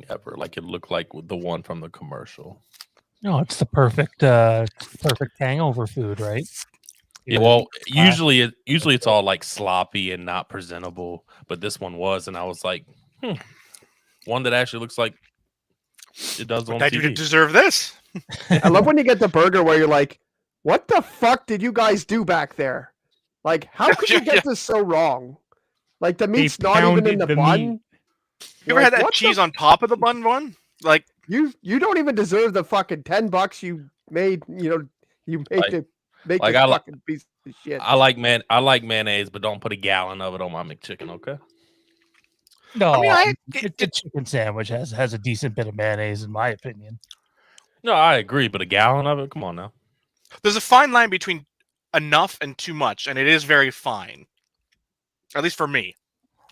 ever. Like it looked like the one from the commercial. No, it's the perfect hangover food, right? Yeah, well, usually it's all like sloppy and not presentable, but this one was, and I was like, one that actually looks like it does on I TV. do deserve this. I love when you get the burger where you're like, what the fuck did you guys do back there? Like, how could you get this so wrong? Like, the meat's not even in the bun. You ever had that cheese on top of the bun one? Like, you don't even deserve the fucking $10 you made. You made to make this fucking piece of shit. I like mayonnaise, but don't put a gallon of it on my McChicken, okay? No, I mean, the chicken sandwich has a decent bit of mayonnaise, in my opinion. No, I agree, but a gallon of it? Come on now. There's a fine line between enough and too much, and it is very fine. At least for me.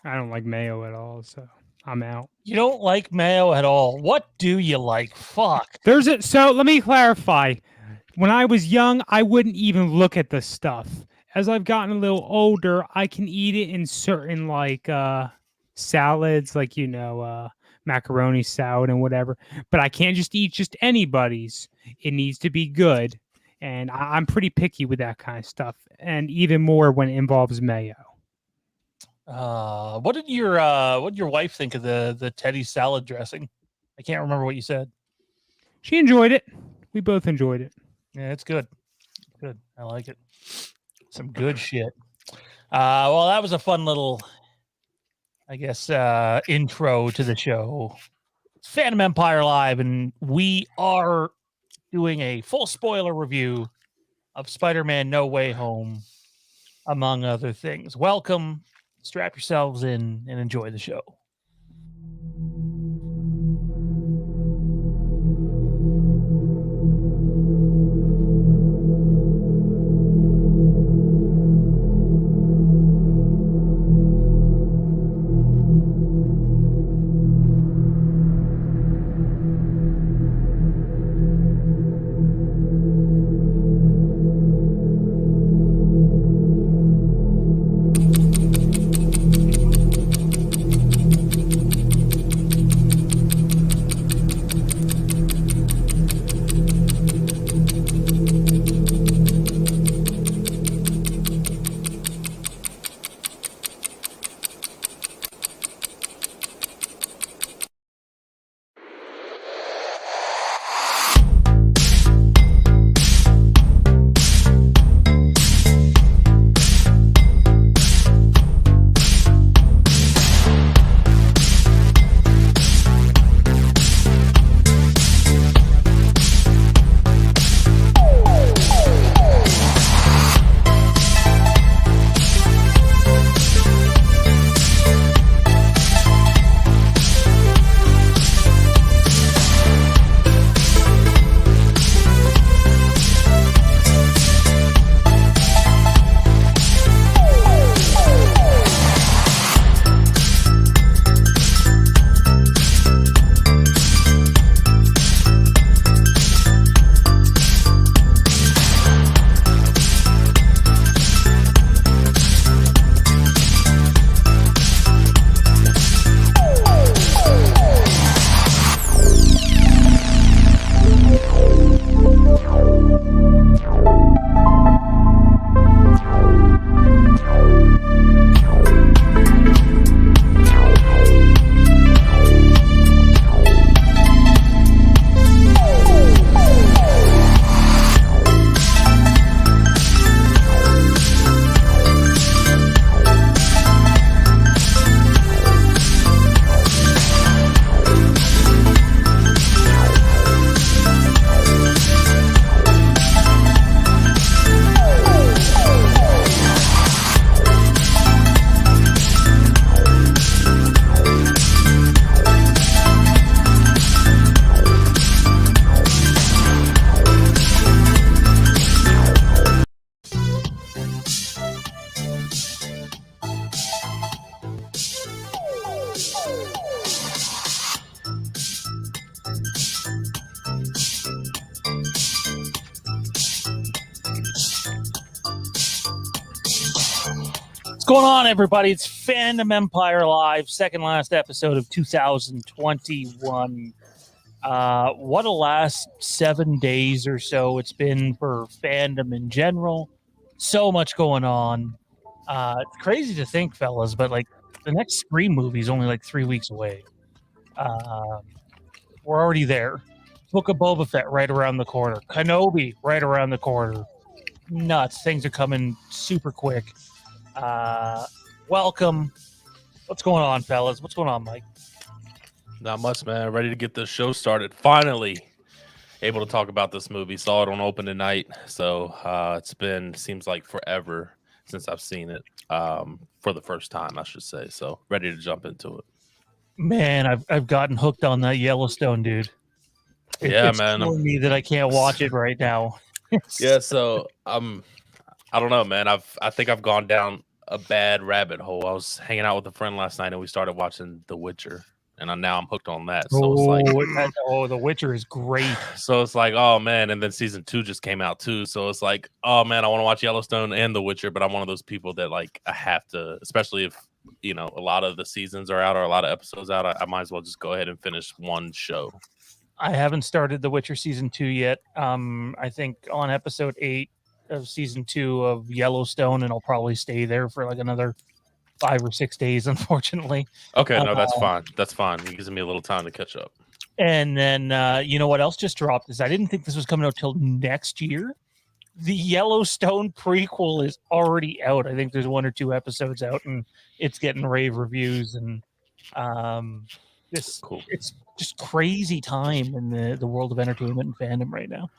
I don't like mayo at all, so I'm out. You don't like mayo at all? What do you like? Fuck. So let me clarify. When I was young, I wouldn't even look at the stuff. As I've gotten a little older, I can eat it in certain salads, like macaroni salad and whatever. But I can't just eat just anybody's. It needs to be good, and I'm pretty picky with that kind of stuff, and even more when it involves mayo. What did your wife think of the Teddy salad dressing? I can't remember what you said. She enjoyed it. We both enjoyed it. Yeah, it's good. Good. I like it. Some good shit. Well, that was a fun little, I guess, intro to the show. It's Fandom Empire Live, and we are doing a full spoiler review of Spider-Man No Way Home, among other things. Welcome. Strap yourselves in and enjoy the show. What's going on, everybody? It's Fandom Empire Live, second last episode of 2021. What a last 7 days or so it's been for fandom in general. So much going on. It's crazy to think, fellas, but like the next Scream movie is only like 3 weeks away. We're already there. Book of Boba Fett right around the corner. Kenobi right around the corner. Nuts. Things are coming super quick. Welcome. What's going on, fellas? What's going on, Mike? Not much, man. Ready to get this show started. Finally able to talk about this movie. Saw it on open tonight. So seems like forever since I've seen it for the first time, I should say. So ready to jump into it. Man, I've gotten hooked on that Yellowstone, dude. It's man. killing me that I can't watch it right now. Yeah, so I don't know, man. I think I've gone down a bad rabbit hole. I was hanging out with a friend last night and we started watching The Witcher, and now I'm hooked on that. So it's like, The Witcher is great. So it's like, oh man, and then season 2 just came out too. So it's like, oh man, I want to watch Yellowstone and The Witcher, but I'm one of those people that like I have to, especially if a lot of the seasons are out or a lot of episodes out. I might as well just go ahead and finish one show. I haven't started The Witcher season 2 yet. I think on episode 8 of season 2 of Yellowstone, and I'll probably stay there for like another 5 or 6 days, unfortunately. Okay, no, that's fine. That's fine. It gives me a little time to catch up. And then you know what else just dropped is I didn't think this was coming out till next year. The Yellowstone prequel is already out. I think there's 1 or 2 episodes out, and it's getting rave reviews. And Cool. It's just crazy time in the world of entertainment and fandom right now.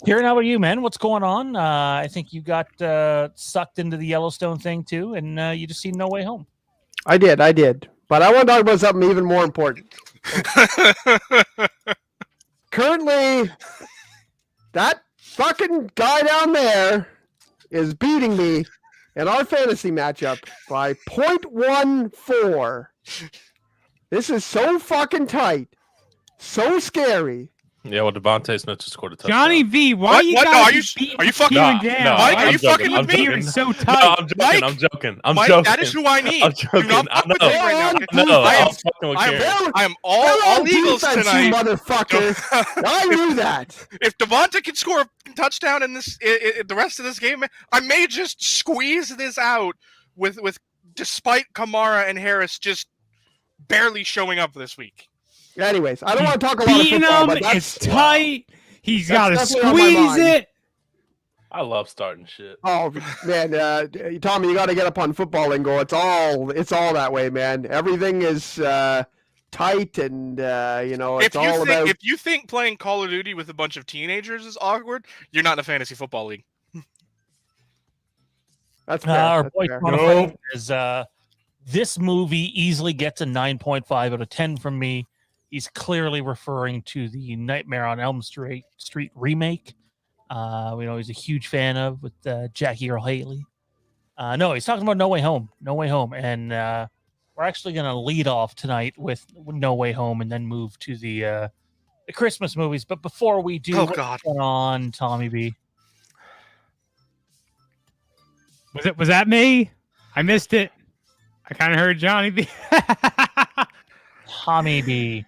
Kieran, how about you, man? What's going on? I think you got sucked into the Yellowstone thing too, and you just seen No Way Home. I did. But I want to talk about something even more important. Currently, that fucking guy down there is beating me in our fantasy matchup by 0.14. This is so fucking tight. So scary. Yeah, well, Devontae Smith just scored a touchdown. Johnny V, why you What? No, guys are you fucking down? Mike, are you fucking with me? You're so No, tight. I'm joking. I'm Mike, joking. that is who I need. I'm joking. Do not I fuck with me know. right now. No, I am- I'm fucking with Karen. I am all Eagles defense, tonight. you motherfucker. I knew that. If Devonta can score a touchdown in this, the rest of this game, I may just squeeze this out with despite Kamara and Harris just barely showing up this week. Anyways, I don't want to talk a lot of Beating football, him, but that's it's tight. He's got to definitely on my squeeze mind. it. I love starting shit. Oh man, Tommy, you got to get up on football lingo. It's all that way, man. Everything is tight, and it's all about. If you think playing Call of Duty with a bunch of teenagers is awkward, you're not in a fantasy football league. That's fair. Our That's boy fair. Quantified is this movie easily gets a 9.5 out of 10 from me. He's clearly referring to the Nightmare on Elm Street remake. He's a huge fan of with Jackie Earle Haley. No, he's talking about No Way Home. No Way Home. And we're actually going to lead off tonight with No Way Home and then move to the Christmas movies. But before we do, what's going on, Tommy B? Was that me? I missed it. I kind of heard Johnny B. Tommy B.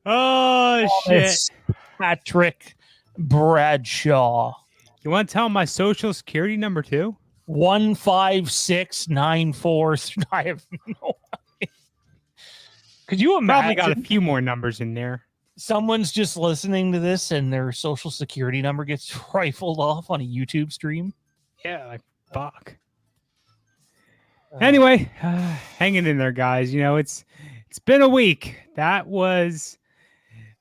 Oh, Thomas shit. Patrick Bradshaw. You want to tell him my social security number too? 15694. I have no idea. Could you Probably got a imagine few more numbers in there. someone's just listening to this and their social security number gets rifled off on a YouTube stream? Yeah, like fuck. Anyway, hanging in there, guys. It's been a week. That was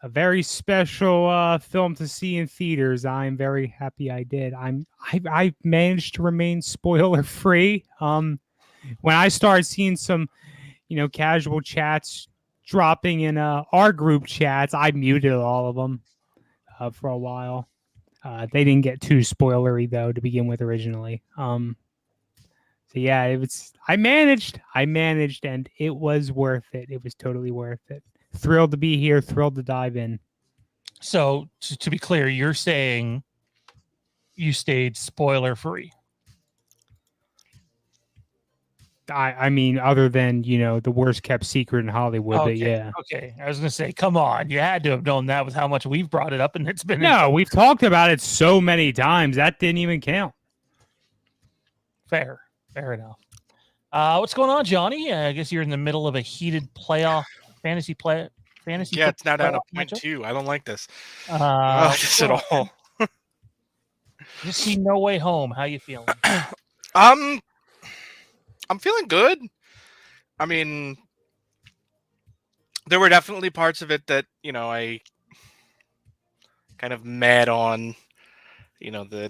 a very special film to see in theaters. I'm very happy I did. I managed to remain spoiler free. When I started seeing some, casual chats dropping in our group chats, I muted all of them for a while. They didn't get too spoilery though to begin with originally. So yeah, I managed, and it was worth it. It was totally worth it. Thrilled to be here. Thrilled to dive in. So to be clear, you're saying you stayed spoiler free. I mean, other than the worst kept secret in Hollywood, but yeah. Okay. I was gonna say, come on, you had to have known that with how much we've brought it up, and it's been No, we've talked about it so many times that didn't even count. fair enough. What's going on, Johnny? I guess you're in the middle of a heated playoff fantasy. Yeah, it's now down to playoff matchup? 0.2. I don't like this. What's This at going on? all. Just see No Way Home. How you feeling? I'm feeling good. I mean, there were definitely parts of it that I kind of mad on. The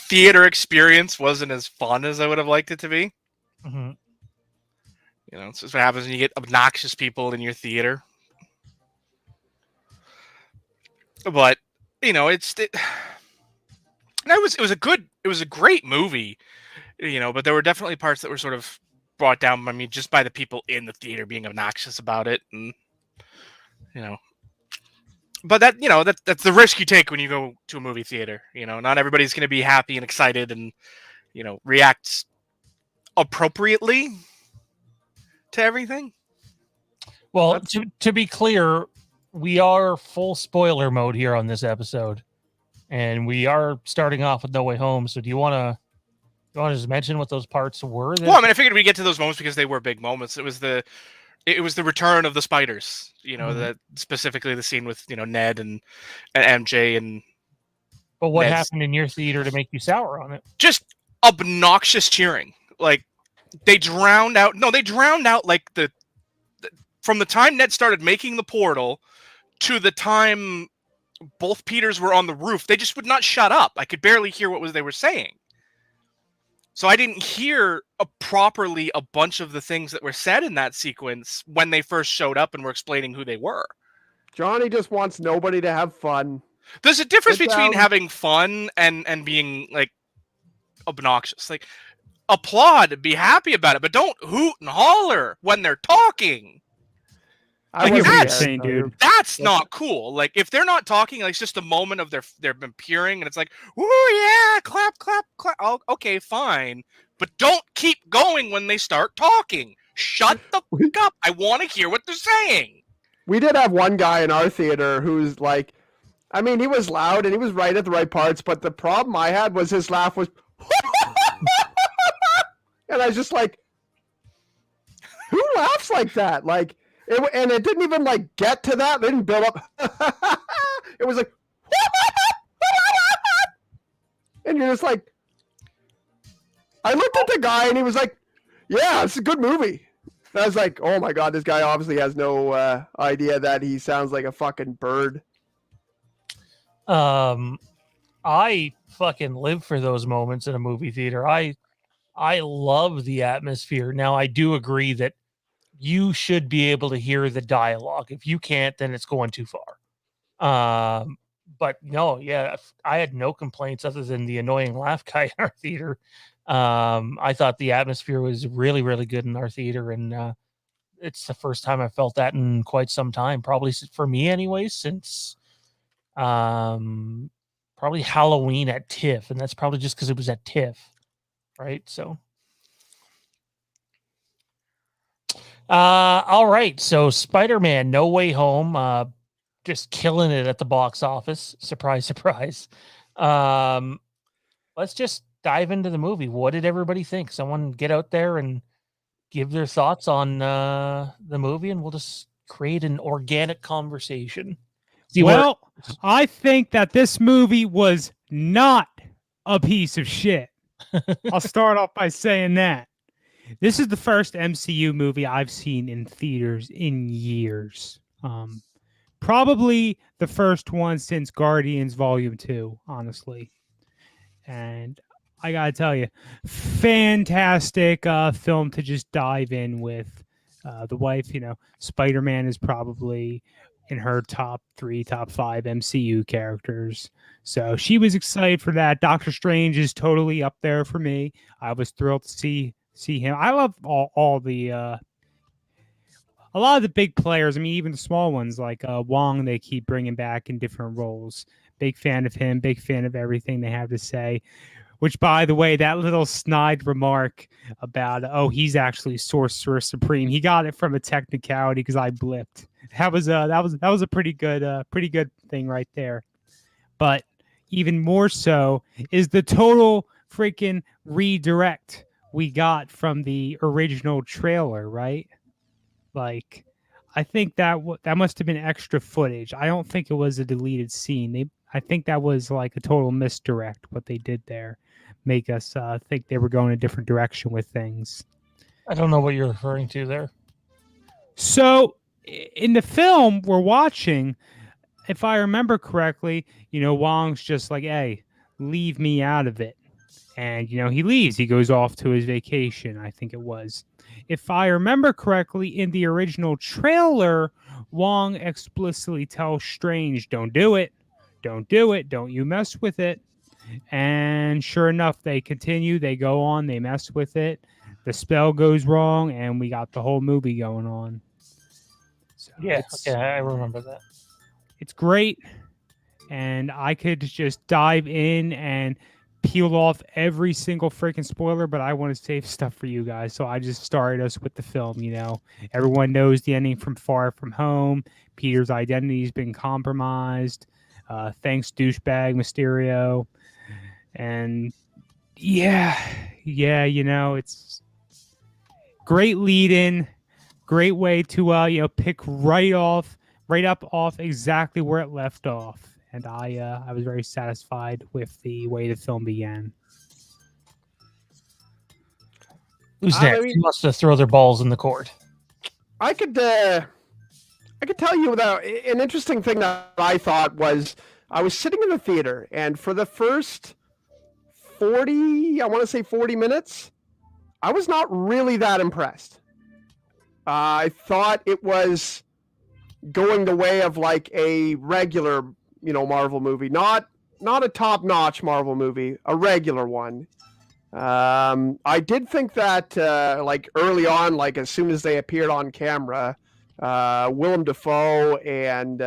theater experience wasn't as fun as I would have liked it to be. Mm-hmm. It's just what happens when you get obnoxious people in your theater. But it was a great movie, but there were definitely parts that were sort of brought down. I mean, just by the people in the theater being obnoxious about it, and But that's the risk you take when you go to a movie theater. Not everybody's going to be happy and excited and react appropriately to everything. Well, to be clear, we are full spoiler mode here on this episode, and we are starting off with No Way Home. So do you want to just mention what those parts were? Well, I mean, I figured we'd get to those moments because they were big moments. It was the return of the spiders. That specifically the scene with Ned and MJ and. But what Ned's... happened in your theater to make you sour on it? Just obnoxious cheering. Like they drowned out. No, they drowned out like from the time Ned started making the portal to the time both Peters were on the roof. They just would not shut up. I could barely hear what they were saying. So I didn't hear properly a bunch of the things that were said in that sequence when they first showed up and were explaining who they were. Johnny just wants nobody to have fun. There's a difference between having fun and being like obnoxious. Like applaud, be happy about it, but don't hoot and holler when they're talking. I Like, was insane, dude. That's not cool. Like if they're not talking, like it's just a moment of they've been peering, and it's like, "Ooh yeah, clap, clap, clap." Oh, okay, fine, but don't keep going when they start talking. Shut the fuck up. I want to hear what they're saying. We did have one guy in our theater who's like, I mean, he was loud and he was right at the right parts, but the problem I had was his laugh was, and I was just like, who laughs like that? Like. And it didn't even like get to that. They didn't build up. It was like, and you're just like, I looked at the guy and he was like, yeah, it's a good movie. And I was like, oh my God, this guy obviously has no idea that he sounds like a fucking bird. I fucking live for those moments in a movie theater. I love the atmosphere. Now, I do agree that you should be able to hear the dialogue. If you can't, then it's going too far. But no, yeah, I had no complaints other than the annoying laugh guy in our theater. I thought the atmosphere was really, really good in our theater, and it's the first time I felt that in quite some time. Probably for me, anyways, since probably Halloween at TIFF, and that's probably just because it was at TIFF, right? So. All right. So Spider-Man No Way Home, just killing it at the box office. Surprise, surprise. Let's just dive into the movie. What did everybody think? Someone get out there and give their thoughts on the movie, and we'll just create an organic conversation. Well, I think that this movie was not a piece of shit. I'll start off by saying that. This is the first MCU movie I've seen in theaters in years. Probably the first one since Guardians Volume 2, honestly. And I gotta tell you, fantastic film to just dive in with. The wife, Spider-Man is probably in her top 3, top 5 MCU characters. So she was excited for that. Doctor Strange is totally up there for me. I was thrilled to see him. I love all the a lot of the big players. I mean, even the small ones like Wong, they keep bringing back in different roles. Big fan of him. Big fan of everything they have to say. Which, by the way, that little snide remark about he's actually Sorcerer Supreme. He got it from a technicality because I blipped. That was a pretty good thing right there. But even more so is the total freaking redirect we got from the original trailer, right? Like, I think that must have been extra footage. I don't think it was a deleted scene. I think that was like a total misdirect. What they did there, make us think they were going a different direction with things. I don't know what you're referring to there. So, in the film we're watching, if I remember correctly, Wong's just like, "Hey, leave me out of it," and he leaves. He goes off to his vacation. I think it was. If I remember correctly, in the original trailer, Wong explicitly tells Strange, "Don't do it. Don't do it. Don't you mess with it." And sure enough, they continue. They go on. They mess with it. The spell goes wrong, and we got the whole movie going on. So Yeah, I remember that. It's great, and I could just dive in and peel off every single freaking spoiler, but I want to save stuff for you guys, so I just started us with the film. Everyone knows the ending from Far From Home. Peter's identity has been compromised. Thanks, douchebag Mysterio, and it's great lead-in, great way to pick right up off exactly where it left off. And I was very satisfied with the way the film began. Who's next? Who wants to throw their balls in the court? I could tell you that an interesting thing that I thought was I was sitting in the theater, and for the first 40 minutes, I was not really that impressed. I thought it was going the way of like a regular Marvel movie, not a top-notch Marvel movie, a regular one. I did think that like early on, like as soon as they appeared on camera, Willem Dafoe and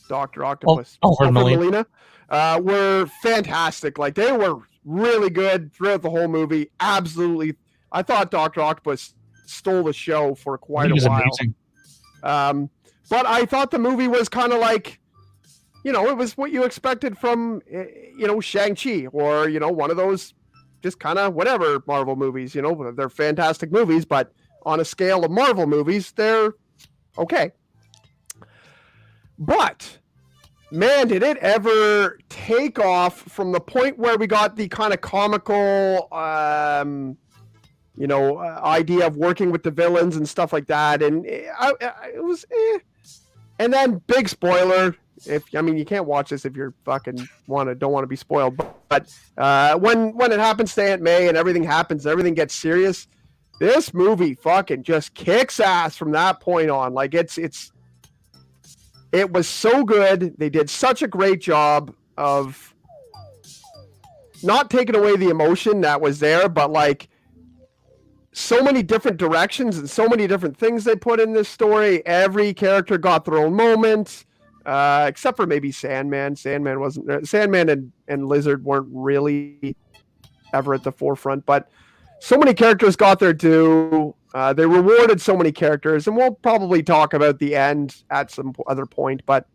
Dr. Octopus, Alfred Molina, were fantastic. Like they were really good throughout the whole movie. Absolutely, I thought Dr. Octopus stole the show for quite a while. Amazing. But I thought the movie was kind of like, it was what you expected from, Shang-Chi or, one of those just kind of whatever Marvel movies, they're fantastic movies, but on a scale of Marvel movies, they're okay. But, man, did it ever take off from the point where we got the kind of comical, idea of working with the villains and stuff like that. And it was, And then big spoiler, you can't watch this if you're fucking don't want to be spoiled. But when it happens to Aunt May and everything happens, everything gets serious. This movie fucking just kicks ass from that point on. Like it was so good. They did such a great job of not taking away the emotion that was there, but like so many different directions and so many different things they put in this story. Every character got their own moment, except for maybe Sandman. Sandman and Lizard weren't really ever at the forefront, but so many characters got their due. They rewarded so many characters, and we'll probably talk about the end at some other point. But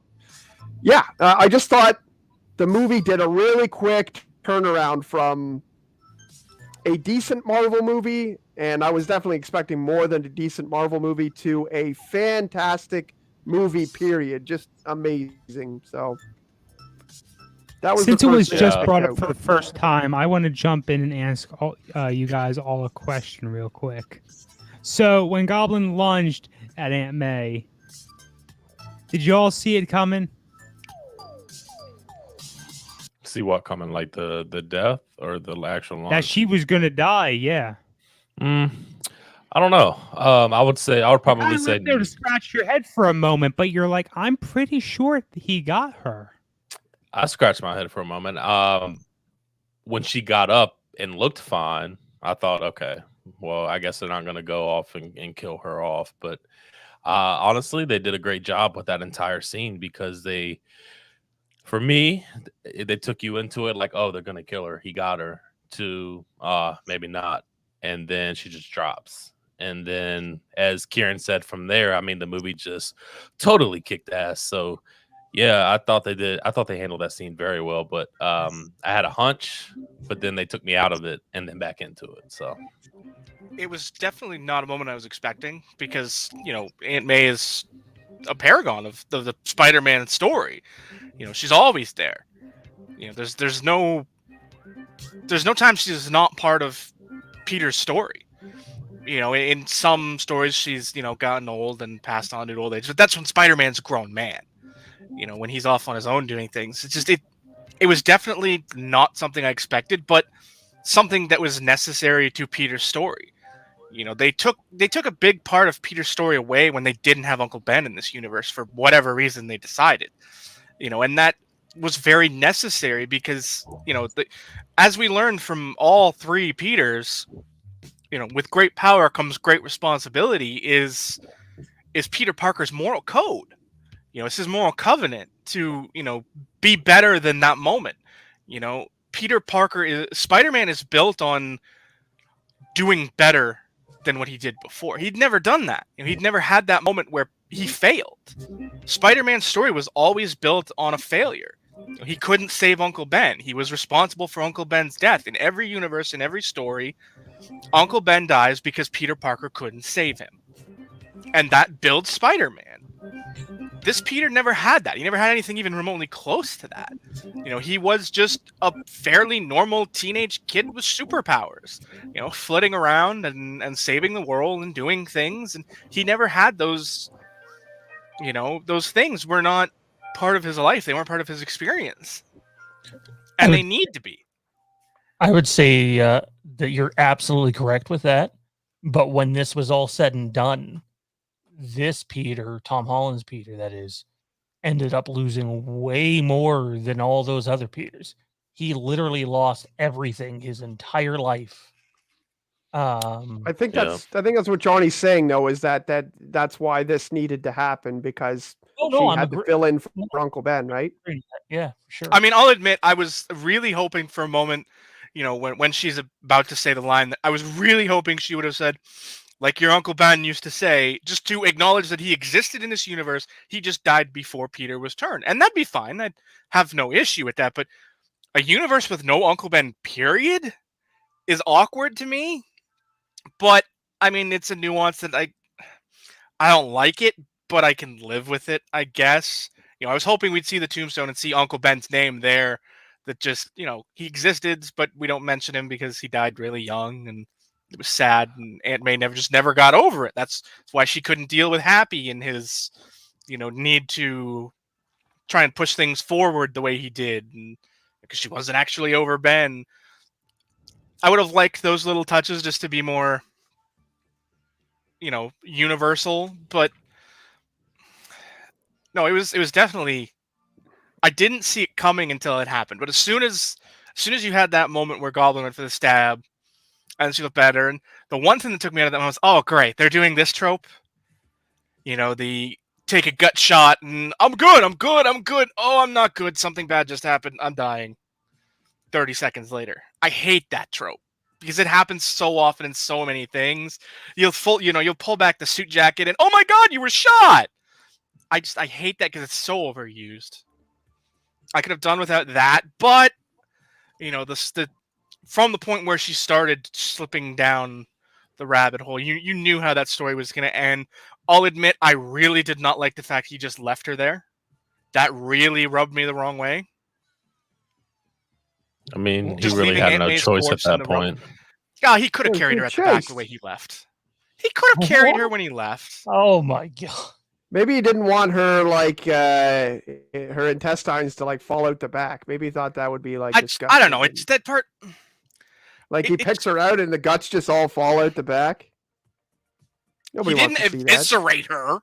yeah, I just thought the movie did a really quick turnaround from a decent Marvel movie, and I was definitely expecting more than a decent Marvel movie, to a fantastic movie, period. Just amazing. So that was, since it was just brought up for the first time, I want to jump in and ask you guys all a question real quick. So when Goblin lunged at Aunt May, did you all see it coming? See what coming? Like the death or the actual launch? That she was gonna die. Yeah. I don't know. I would probably say there to scratch your head for a moment, but you're like, I'm pretty sure he got her. I scratched my head for a moment. When she got up and looked fine, I thought, okay, well, I guess they're not going to go off and kill her off. But honestly, they did a great job with that entire scene, because they For me, they took you into it like, oh, they're gonna kill her. He got her. To maybe not, and then she just drops. And then, as Kieran said, from there, I mean, the movie just totally kicked ass. So, yeah, I thought they did. I thought they handled that scene very well. But I had a hunch, but then they took me out of it and then back into it. So It was definitely not a moment I was expecting because, Aunt May is a paragon of the Spider-Man story. She's always there. There's no time she's not part of Peter's story. In some stories she's, gotten old and passed on to old age, but that's when Spider-Man's a grown man. When he's off on his own doing things. It's just it was definitely not something I expected, but something that was necessary to Peter's story. They took a big part of Peter's story away when they didn't have Uncle Ben in this universe for whatever reason they decided. And that was very necessary because, as we learned from all three Peters, with great power comes great responsibility is Peter Parker's moral code. It's his moral covenant to, be better than that moment. Spider-Man is built on doing better than what he did before. He'd never done that. He'd never had that moment where he failed. Spider-Man's story was always built on a failure. He couldn't save Uncle Ben. He was responsible for Uncle Ben's death. In every universe, in every story, Uncle Ben dies because Peter Parker couldn't save him. And that builds Spider-Man. This Peter never had that. He never had anything even remotely close to that. He was just a fairly normal teenage kid with superpowers, flitting around and saving the world and doing things. And he never had those, those things were not part of his life. They weren't part of his experience. And they need to be. I would say that you're absolutely correct with that. But when this was all said and done, this Peter, Tom Holland's Peter, that is, ended up losing way more than all those other Peters. He literally lost everything his entire life. I think that's what Johnny's saying though, is that's why this needed to happen because she had to fill in for Uncle Ben, right? Yeah, for sure. I mean, I'll admit I was really hoping for a moment, when she's about to say the line, that I was really hoping she would have said, like your Uncle Ben used to say, just to acknowledge that he existed in this universe. He just died before Peter was turned. And that'd be fine. I'd have no issue with that. But a universe with no Uncle Ben, period, is awkward to me. But, I mean, it's a nuance that I don't like it, but I can live with it, I guess. I was hoping we'd see the tombstone and see Uncle Ben's name there. That just, he existed, but we don't mention him because he died really young. And it was sad, and Aunt May never got over it. That's why she couldn't deal with Happy and his, need to try and push things forward the way he did, and because she wasn't actually over Ben. I would have liked those little touches just to be more, universal. But no, it was definitely. I didn't see it coming until it happened. But as soon as you had that moment where Goblin went for the stab. And she looked better. And the one thing that took me out of that one was, oh, great. They're doing this trope. The take a gut shot and I'm good. Oh, I'm not good. Something bad just happened. I'm dying. 30 seconds later. I hate that trope because it happens so often in so many things. You'll pull back the suit jacket and, oh my God, you were shot. I hate that because it's so overused. I could have done without that, but, the from the point where she started slipping down the rabbit hole, you knew how that story was going to end. I'll admit, I really did not like the fact he just left her there. That really rubbed me the wrong way. I mean, Just he really leaving had Aunt no May's choice at corpse in that the room. point. Yeah, he could have carried her at the back chased. the way he left. He could have carried her when he left. Oh my God. Maybe he didn't want her her intestines to fall out the back. Maybe he thought that would be disgusting. I don't know. It's that part. He picks her out and the guts just all fall out the back. Nobody He wants didn't to see that. eviscerate her.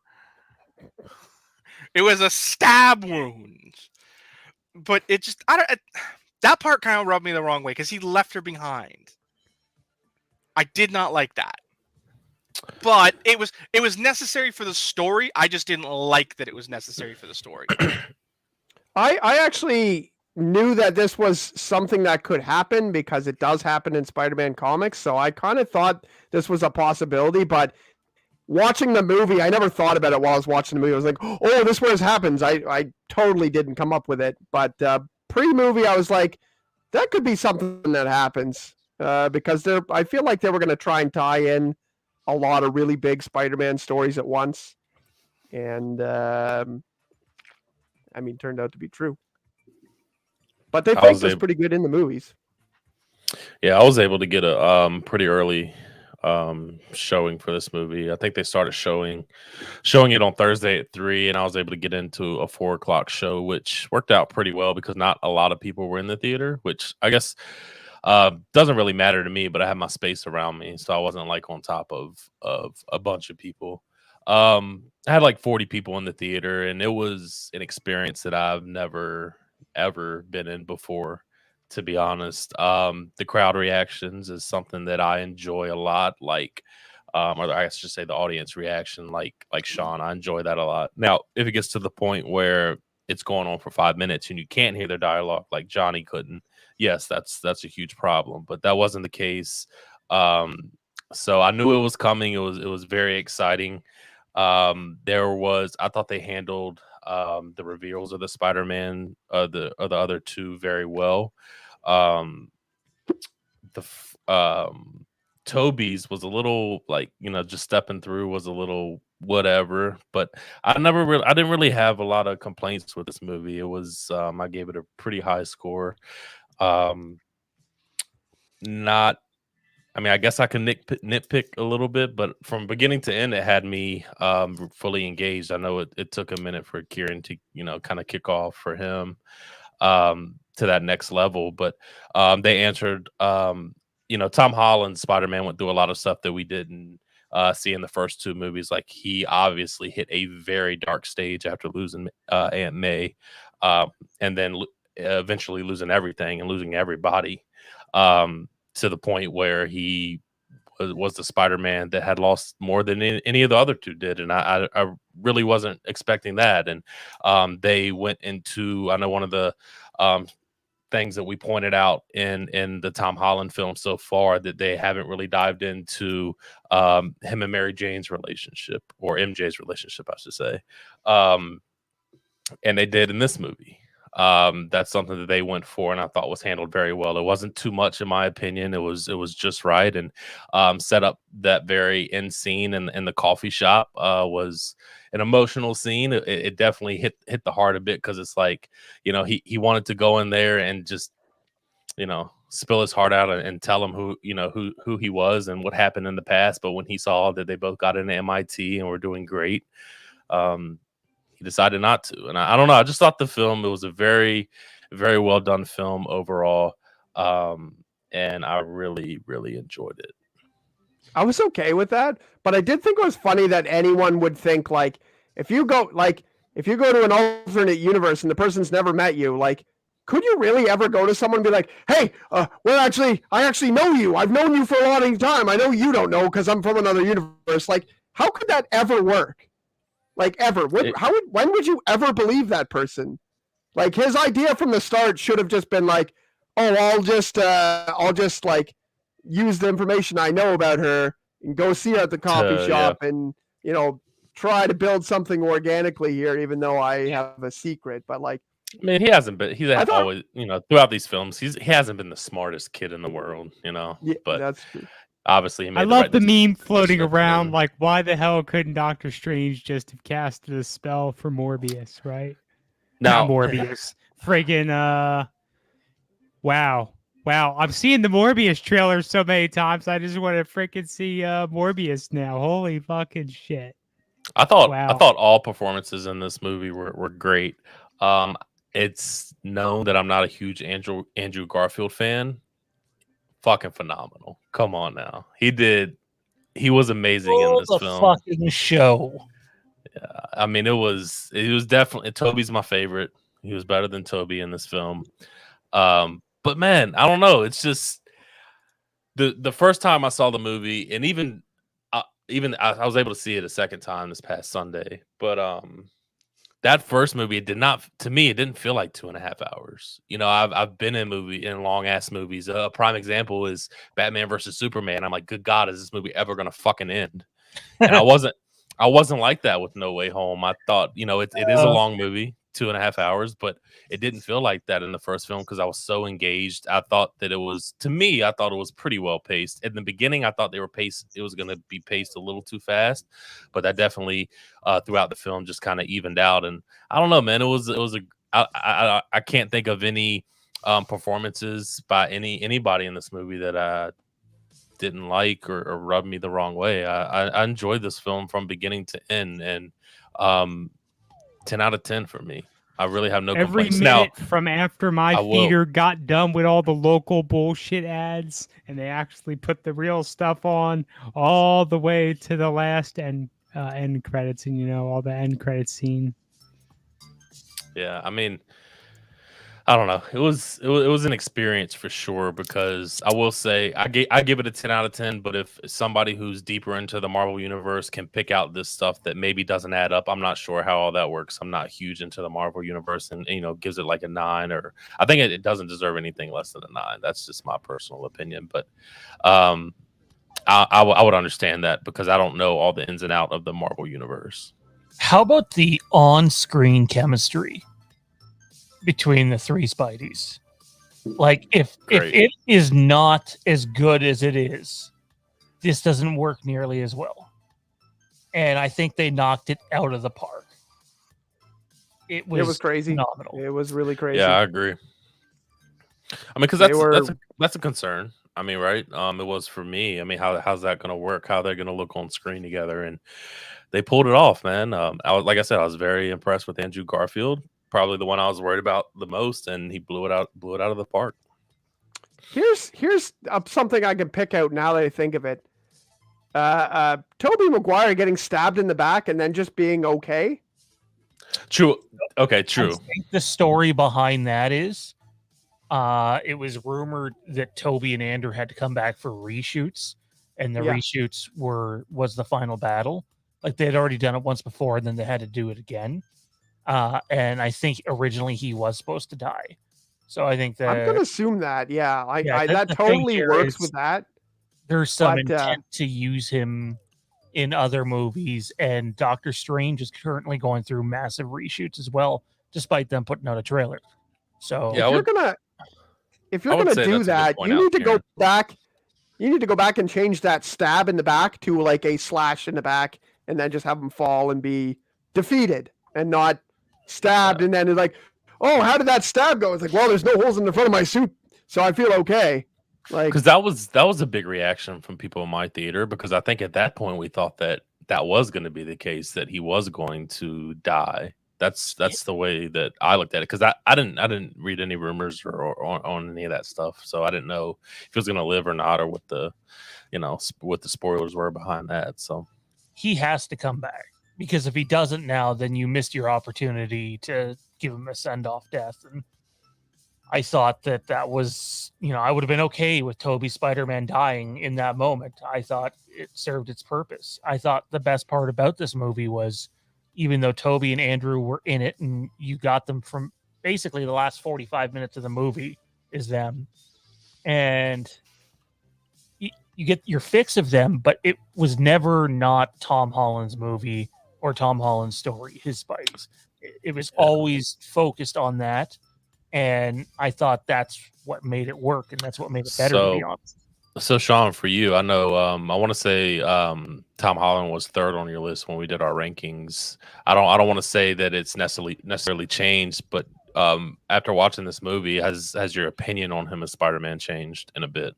It was a stab wound. But it just that part kind of rubbed me the wrong way because he left her behind. I did not like that. But it was necessary for the story. I just didn't like that it was necessary for the story. I actually knew that this was something that could happen because it does happen in Spider-Man comics. So I kind of thought this was a possibility, but watching the movie, I never thought about it while I was watching the movie. I was like, oh, this where this happens. I totally didn't come up with it. But pre-movie, I was like, that could be something that happens because I feel like they were going to try and tie in a lot of really big Spider-Man stories at once. And turned out to be true. But they faked this pretty good in the movies. Yeah, I was able to get a pretty early showing for this movie. I think they started showing it on Thursday at 3, and I was able to get into a 4:00 show, which worked out pretty well because not a lot of people were in the theater, which I guess doesn't really matter to me, but I had my space around me, so I wasn't like on top of a bunch of people. I had like 40 people in the theater, and it was an experience that I've never ever been in before, to be honest. The crowd reactions is something that I enjoy a lot, like or I should say the audience reaction, like Sean. I enjoy that a lot. Now, if it gets to the point where it's going on for 5 minutes and you can't hear their dialogue like Johnny couldn't, yes, that's a huge problem. But that wasn't the case. So I knew it was coming. It was very exciting. I thought they handled the reveals of the Spider-Man, the other two very well. Toby's was a little like, just stepping through was a little whatever, but I didn't really have a lot of complaints with this movie. It was I gave it a pretty high score. Not I guess I can nitpick a little bit, but from beginning to end, it had me fully engaged. I know it took a minute for Kieran to, kind of kick off for him to that next level, but they answered. Tom Holland's Spider-Man went through a lot of stuff that we didn't see in the first two movies. Like, he obviously hit a very dark stage after losing Aunt May, and then eventually losing everything and losing everybody. To the point where he was the Spider-Man that had lost more than any of the other two did. And I really wasn't expecting that. And they went into, I know one of the things that we pointed out in the Tom Holland film so far, that they haven't really dived into him and Mary Jane's relationship, or MJ's relationship, I should say. And they did in this movie. That's something that they went for, and I thought was handled very well. It wasn't too much, in my opinion. It was just right, and set up that very end scene in the coffee shop was an emotional scene. It definitely hit the heart a bit, because it's like, he wanted to go in there and just spill his heart out and tell him who he was and what happened in the past. But when he saw that they both got into MIT and were doing great, he decided not to. And I don't know. I just thought the film, it was a very, very well done film overall. And I really, really enjoyed it. I was okay with that, but I did think it was funny that anyone would think, like, if you go to an alternate universe and the person's never met you, like, could you really ever go to someone and be like, hey, I actually know you. I've known you for a long time. I know you don't know because I'm from another universe. Like, how could that ever work? Like, ever? When would you ever believe that person? Like, his idea from the start should have just been like, oh, I'll just like use the information I know about her and go see her at the coffee shop and, try to build something organically here, even though I have a secret. But like, I mean, he hasn't been. Always, throughout these films, he hasn't been the smartest kid in the world, Yeah, but that's true. Obviously, he made I love the meme floating around, like, why the hell couldn't Doctor Strange just have casted a spell for Morbius, right? Not Morbius. Friggin', wow. I've seen the Morbius trailer so many times, I just want to freaking see Morbius now. Holy fucking shit. I thought all performances in this movie were great. It's known that I'm not a huge Andrew Garfield fan. Fucking phenomenal. Come on now. He was amazing in this film. Fucking show. Yeah. I mean, it was definitely, Toby's my favorite. He was better than Toby in this film. But man, I don't know. It's just the first time I saw the movie, and even I was able to see it a second time this past Sunday. But that first movie, it did not, to me, it didn't feel like 2.5 hours. You know, I've been in long ass movies. A prime example is Batman versus Superman. I'm like, good God, is this movie ever gonna fucking end? And I wasn't like that with No Way Home. I thought, you know, it is a long movie, 2.5 hours, but it didn't feel like that in the first film because I was so engaged. I thought that it was, to me, I thought it was pretty well paced. In the beginning, I thought it was going to be paced a little too fast, but that definitely throughout the film just kind of evened out. And I don't know, man, I can't think of any performances by anybody in this movie that I didn't like or rubbed me the wrong way. I enjoyed this film from beginning to end, and 10 out of 10 for me. I really have no Every complaints. minute Now, from after my I will. theater got done with all the local bullshit ads, and they actually put the real stuff on all the way to the last end credits, and all the end credit scene. Yeah, I mean, I don't know. It was an experience for sure because I will say I give it a 10 out of 10. But if somebody who's deeper into the Marvel universe can pick out this stuff that maybe doesn't add up, I'm not sure how all that works. I'm not huge into the Marvel universe, and gives it like a 9, or I think it doesn't deserve anything less than a 9. That's just my personal opinion. But I would understand that because I don't know all the ins and out of the Marvel universe. How about the on-screen chemistry between the three Spideys? Like, if it is not as good as it is, this doesn't work nearly as well. And I think they knocked it out of the park. It was crazy. Phenomenal. It was really crazy. Yeah, I agree. I mean, because that's a concern. I mean, right? It was for me. I mean, how's that going to work? How they're going to look on screen together? And they pulled it off, man. Like I said, I was very impressed with Andrew Garfield. Probably the one I was worried about the most, and he blew it out of the park. Here's something I can pick out now that I think of it. Tobey Maguire getting stabbed in the back and then just being okay. True. Okay, true. I think the story behind that is it was rumored that Toby and Andrew had to come back for reshoots, and the reshoots was the final battle. Like, they had already done it once before, and then they had to do it again. And I think originally he was supposed to die. So I think that I'm gonna assume that. Yeah, that the totally works with that. There's some intent to use him in other movies, and Doctor Strange is currently going through massive reshoots as well, despite them putting out a trailer. So Yeah, if you're gonna do that, you need to go back. You need to go back and change that stab in the back to like a slash in the back, and then just have them fall and be defeated, and not stabbed. And then it's like, oh, how did that stab go? It's like, well, there's no holes in the front of my suit, so I feel okay. Like, because that was a big reaction from people in my theater, because I think at that point we thought that was going to be the case, that he was going to die. That's the way that I looked at it, because I didn't read any rumors or on any of that stuff, so I didn't know if he was going to live or not, or what the what the spoilers were behind that. So he has to come back, because if he doesn't now, then you missed your opportunity to give him a send-off death. And I thought that was, I would have been okay with Toby Spider-Man dying in that moment. I thought it served its purpose. I thought the best part about this movie was, even though Toby and Andrew were in it, and you got them from basically the last 45 minutes of the movie is them, and you get your fix of them, but it was never not Tom Holland's movie or Tom Holland's story, his Spideys. It was always focused on that, and I thought that's what made it work, and that's what made it better, to be honest. So, Sean, for you, I know I want to say Tom Holland was third on your list when we did our rankings. I don't want to say that it's necessarily changed, but after watching this movie, has your opinion on him as Spider-Man changed in a bit?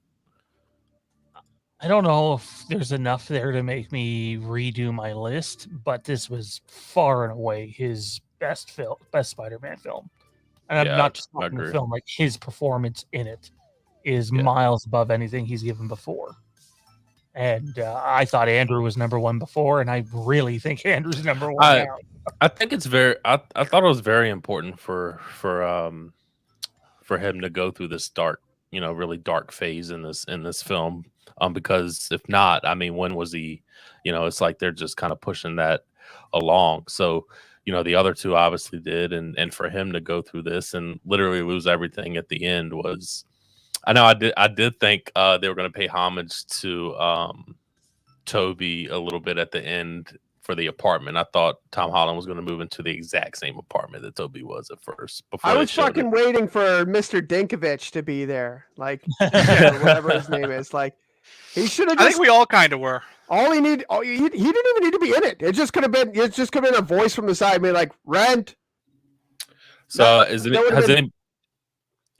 I don't know if there's enough there to make me redo my list, but this was far and away his best Spider-Man film. And I'm not just talking the film, like his performance in it is miles above anything he's given before. And I thought Andrew was number one before, and I really think Andrew's number one now. I think it's I thought it was very important for him to go through this dark, really dark phase in this film. Because if not, I mean, when was he? It's like they're just kind of pushing that along. So the other two obviously did, and for him to go through this and literally lose everything at the end was, I did think they were going to pay homage to Toby a little bit at the end for the apartment. I thought Tom Holland was going to move into the exact same apartment that Toby was at first. I was fucking waiting for Mr. Dinkovich to be there, like whatever his name is. Like he should have. I think we all kind of were. All he didn't even need to be in it. It just could have been. It just could have been a voice from the side, be like rent. So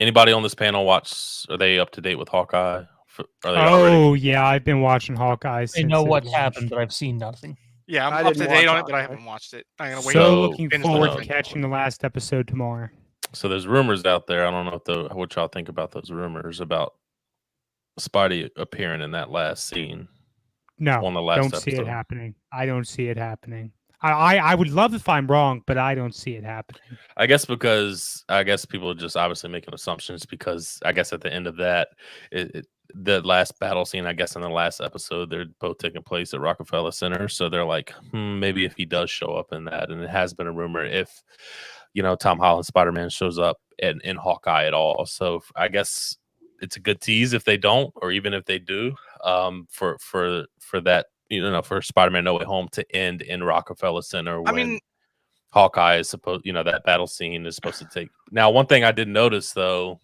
anybody on this panel watch? Are they up to date with Hawkeye? Yeah, I've been watching Hawkeye. I know what happened, but I've seen nothing. Yeah, I I'm up to didn't date watch on it, but I Hawkeye. haven't watched it. I'm gonna wait. So looking finish the forward whole to thing. catching the last episode tomorrow. So there's rumors out there. I don't know what y'all think about those rumors about Spidey appearing in that last scene. No, On the last don't see it episode. happening. I don't see it happening. I would love if I'm wrong, but I don't see it happening. I guess people are just obviously making assumptions because I guess at the end of that, the last battle scene, I guess in the last episode, they're both taking place at Rockefeller Center. So they're like, maybe if he does show up in that, and it has been a rumor if, Tom Holland Spider-Man shows up in Hawkeye at all. So I guess it's a good tease if they don't, or even if they do, for that, for Spider-Man No Way Home to end in Rockefeller Center. When Hawkeye is supposed, that battle scene is supposed to take. Now, one thing I did notice though,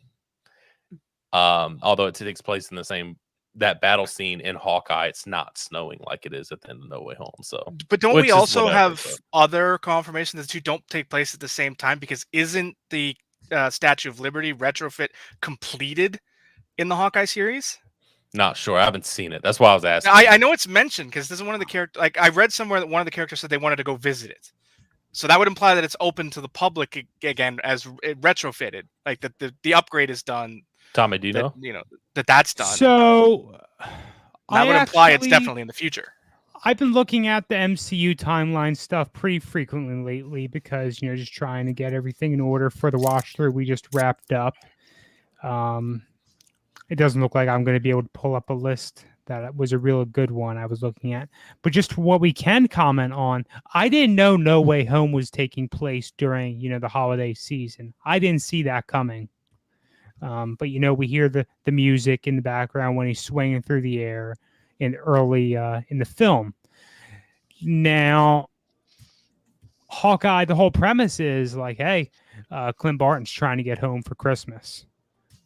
although it takes place in that battle scene in Hawkeye, it's not snowing like it is at the end of No Way Home. So, But don't which we is also whatever, have but- other confirmation that the two don't take place at the same time? Because isn't the Statue of Liberty retrofit completed in the Hawkeye series? Not sure. I haven't seen it. That's why I was asking. I know it's mentioned because this is one of the characters. Like I read somewhere that one of the characters said they wanted to go visit it. So that would imply that it's open to the public again as retrofitted, like that the upgrade is done. Tommy, do you know? That's done. So that would imply it's definitely in the future. I've been looking at the MCU timeline stuff pretty frequently lately because just trying to get everything in order for the watch through we just wrapped up. It doesn't look like I'm going to be able to pull up a list that was a real good one I was looking at. But just what we can comment on, I didn't know No Way Home was taking place during, the holiday season. I didn't see that coming. But, we hear the music in the background when he's swinging through the air in early in the film. Now, Hawkeye, the whole premise is like, hey, Clint Barton's trying to get home for Christmas.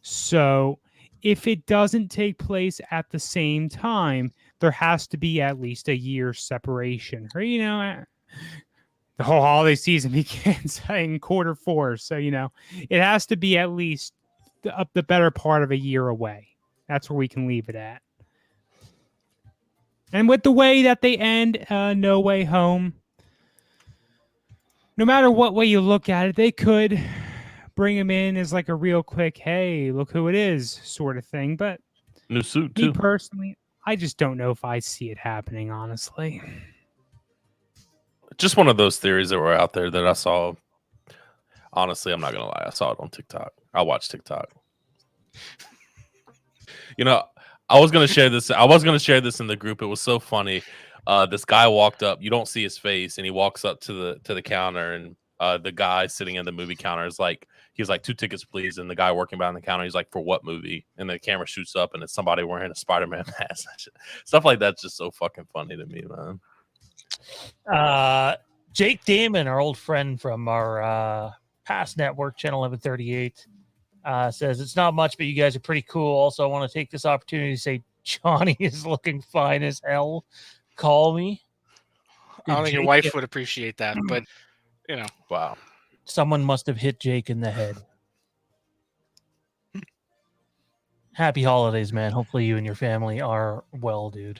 So if it doesn't take place at the same time, there has to be at least a year's separation. Or, the whole holiday season begins in Q4. So, it has to be at least the better part of a year away. That's where we can leave it at. And with the way that they end No Way Home, no matter what way you look at it, they could bring him in as like a real quick, hey, look who it is sort of thing. But New suit me too. personally, I just don't know if I see it happening, honestly. Just one of those theories that were out there that I saw. Honestly, I'm not gonna lie. I saw it on TikTok. I watched TikTok. I was gonna share this. I was gonna share this in the group. It was so funny. This guy walked up. You don't see his face, and he walks up to the counter, and the guy sitting in the movie counter is like, he's like, 2 tickets, please. And the guy working behind the counter, he's like, for what movie? And the camera shoots up, and it's somebody wearing a Spider-Man mask. Stuff like that's just so fucking funny to me, man. Jake Damon, our old friend from our past network, Channel 1138, says it's not much, but you guys are pretty cool. Also, I want to take this opportunity to say Johnny is looking fine as hell. Call me. I don't think your Jake wife get- would appreciate that, but Wow. Someone must have hit Jake in the head. Happy holidays, man. Hopefully you and your family are well, dude.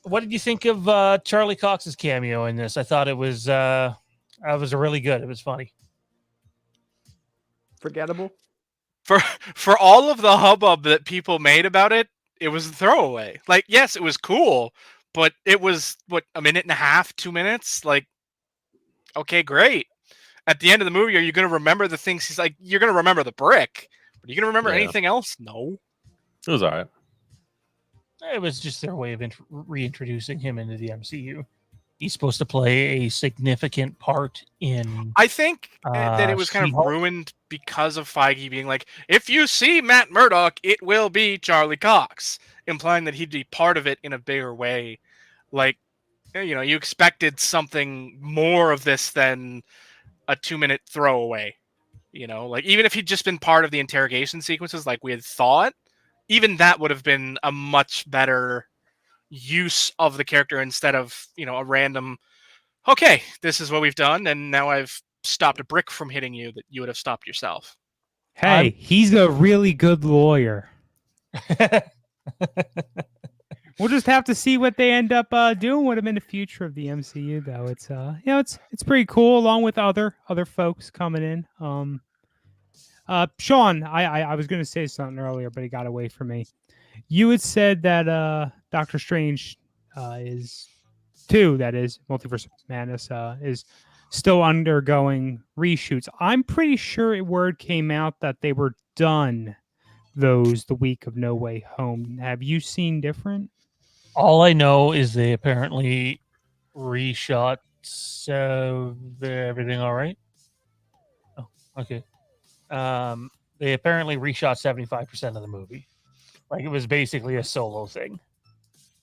What did you think of Charlie Cox's cameo in this? I thought it was really good. It was funny. Forgettable. for all of the hubbub that people made about it, it was a throwaway. Like, yes, it was cool, but it was a minute and a half, 2 minutes. Like, okay, great. At the end of the movie, are you going to remember the things he's like? You're going to remember the brick, but are you going to remember Yeah. anything else? No. It was all right. It was just their way of reintroducing him into the MCU. he's supposed to play a significant part in. I think that it was kind of She-Hulk. ruined because of Feige being like, if you see Matt Murdock, it will be Charlie Cox, implying that he'd be part of it in a bigger way. Like, you expected something more of this than a 2-minute throwaway. Like, even if he'd just been part of the interrogation sequences like we had thought, even that would have been a much better use of the character instead of, a random, okay, this is what we've done, and now I've stopped a brick from hitting you that you would have stopped yourself. Hey, he's a really good lawyer. We'll just have to see what they end up doing with him in the future of the MCU, though. It's it's pretty cool, along with other folks coming in. Sean, I was going to say something earlier, but he got away from me. You had said that Doctor Strange is 2, that is Multiverse of Madness, is still undergoing reshoots. I'm pretty sure word came out that they were done the week of No Way Home. Have you seen different? All I know is they apparently reshot. Everything all right? Oh, okay. They apparently reshot 75% of the movie. Like, it was basically a solo thing.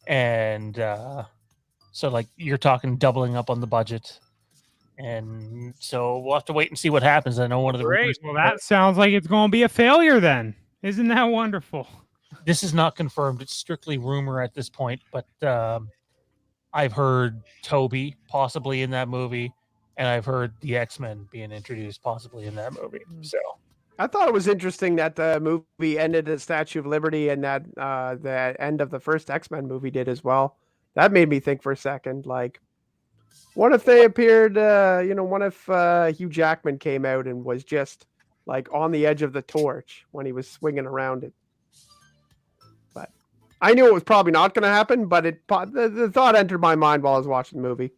And so, like, you're talking doubling up on the budget. And so we'll have to wait and see what happens. I know one of the Great. Well, that sounds like it's going to be a failure then. Isn't that wonderful? This is not confirmed. It's strictly rumor at this point, but I've heard Toby possibly in that movie, and I've heard the X-Men being introduced possibly in that movie. So I thought it was interesting that the movie ended at Statue of Liberty, and that the end of the first X-Men movie did as well. That made me think for a second, like, what if they appeared, what if Hugh Jackman came out and was just, like, on the edge of the torch when he was swinging around it? But I knew it was probably not going to happen, but the thought entered my mind while I was watching the movie.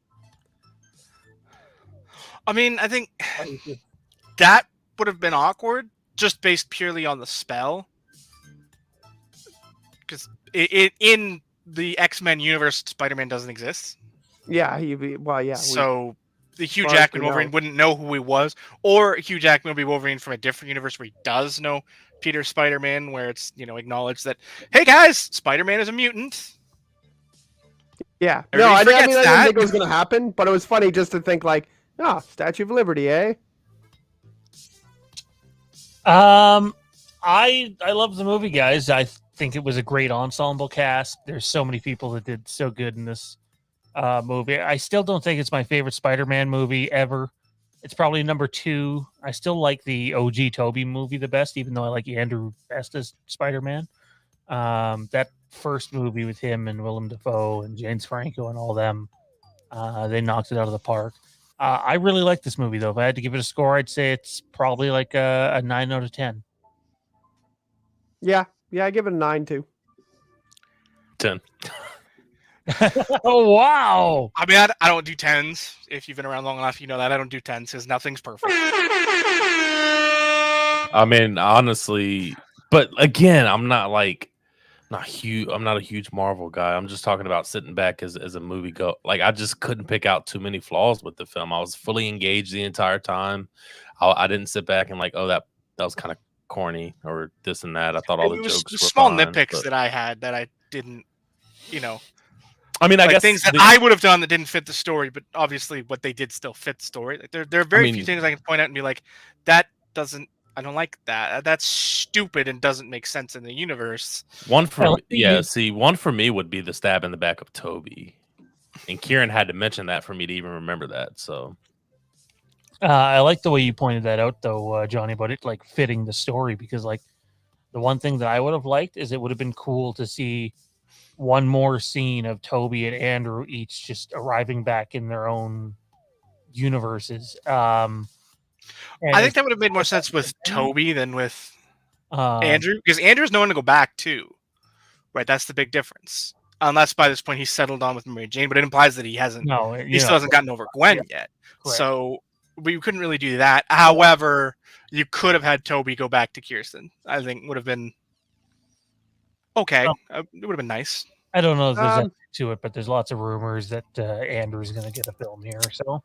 I mean, I think that would have been awkward, just based purely on the spell. Because in the X-Men universe, Spider-Man doesn't exist. Yeah, So the Hugh Jackman Wolverine wouldn't know who he was, or Hugh Jackman would be Wolverine from a different universe where he does know Peter Spider-Man, where it's acknowledged that, hey guys, Spider-Man is a mutant. Yeah, Everybody I didn't that. think it was going to happen, but it was funny just to think like, Statue of Liberty, eh? I love the movie, guys. I think it was a great ensemble cast. There's so many people that did so good in this movie. I still don't think it's my favorite Spider-Man movie ever. It's probably number 2. I still like the OG Tobey movie the best, even though I like Andrew best as Spider-Man. That first movie with him and Willem Dafoe and James Franco and all them, they knocked it out of the park. I really like this movie, though. If I had to give it a score, I'd say it's probably like a 9 out of 10. Yeah, I give it a 9 too. 10. Oh, wow. I mean, I don't do 10s. If you've been around long enough, you know that I don't do 10s because nothing's perfect. I mean, honestly, but again, I'm not huge. I'm not a huge Marvel guy. I'm just talking about sitting back as a movie go. Like, I just couldn't pick out too many flaws with the film. I was fully engaged the entire time. I didn't sit back and like, oh, that was kind of corny or this and that. I thought all the jokes were small fine, nitpicks but that I had that I didn't, I mean, I like guess things that I would have done that didn't fit the story, but obviously what they did still fit the story. Like there are very few things I can point out and be like, that doesn't. I don't like that. That's stupid and doesn't make sense in the universe. one for me would be the stab in the back of Toby, and Kieran had to mention that for me to even remember that. So I like the way you pointed that out, though, Johnny, about it like fitting the story, because like the one thing that I would have liked is it would have been cool to see one more scene of Toby and Andrew each just arriving back in their own universes. I think that would have made more sense with Toby than with Andrew, because Andrew's no one to go back to. Right, that's the big difference. Unless by this point he's settled on with Mary Jane, but it implies that he hasn't. No, he still hasn't gotten over Gwen yet. Correct. So we couldn't really do that. However, you could have had Toby go back to Kirsten. I think would have been okay. It would have been nice. I don't know if there's Um, anything to it, but there's lots of rumors that Andrew's going to get a film here. So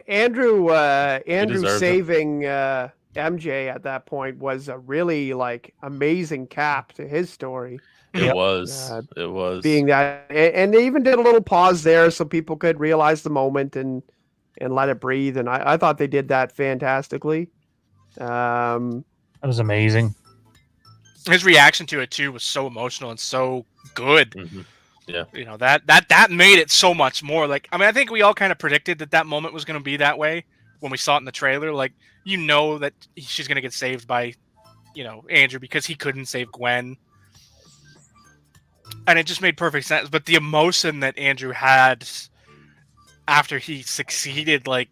Andrew deserves it. saving MJ at that point was a really like amazing cap to his story. It Yep. was. It was. Being that, and they even did a little pause there so people could realize the moment and let it breathe. And I thought they did that fantastically. that was amazing. His reaction to it too was so emotional and so good. Mhm. Yeah. You know, that made it so much more. Like, I mean, I think we all kind of predicted that moment was going to be that way when we saw it in the trailer. Like, you know that she's going to get saved by, Andrew, because he couldn't save Gwen. And it just made perfect sense. But the emotion that Andrew had after he succeeded, was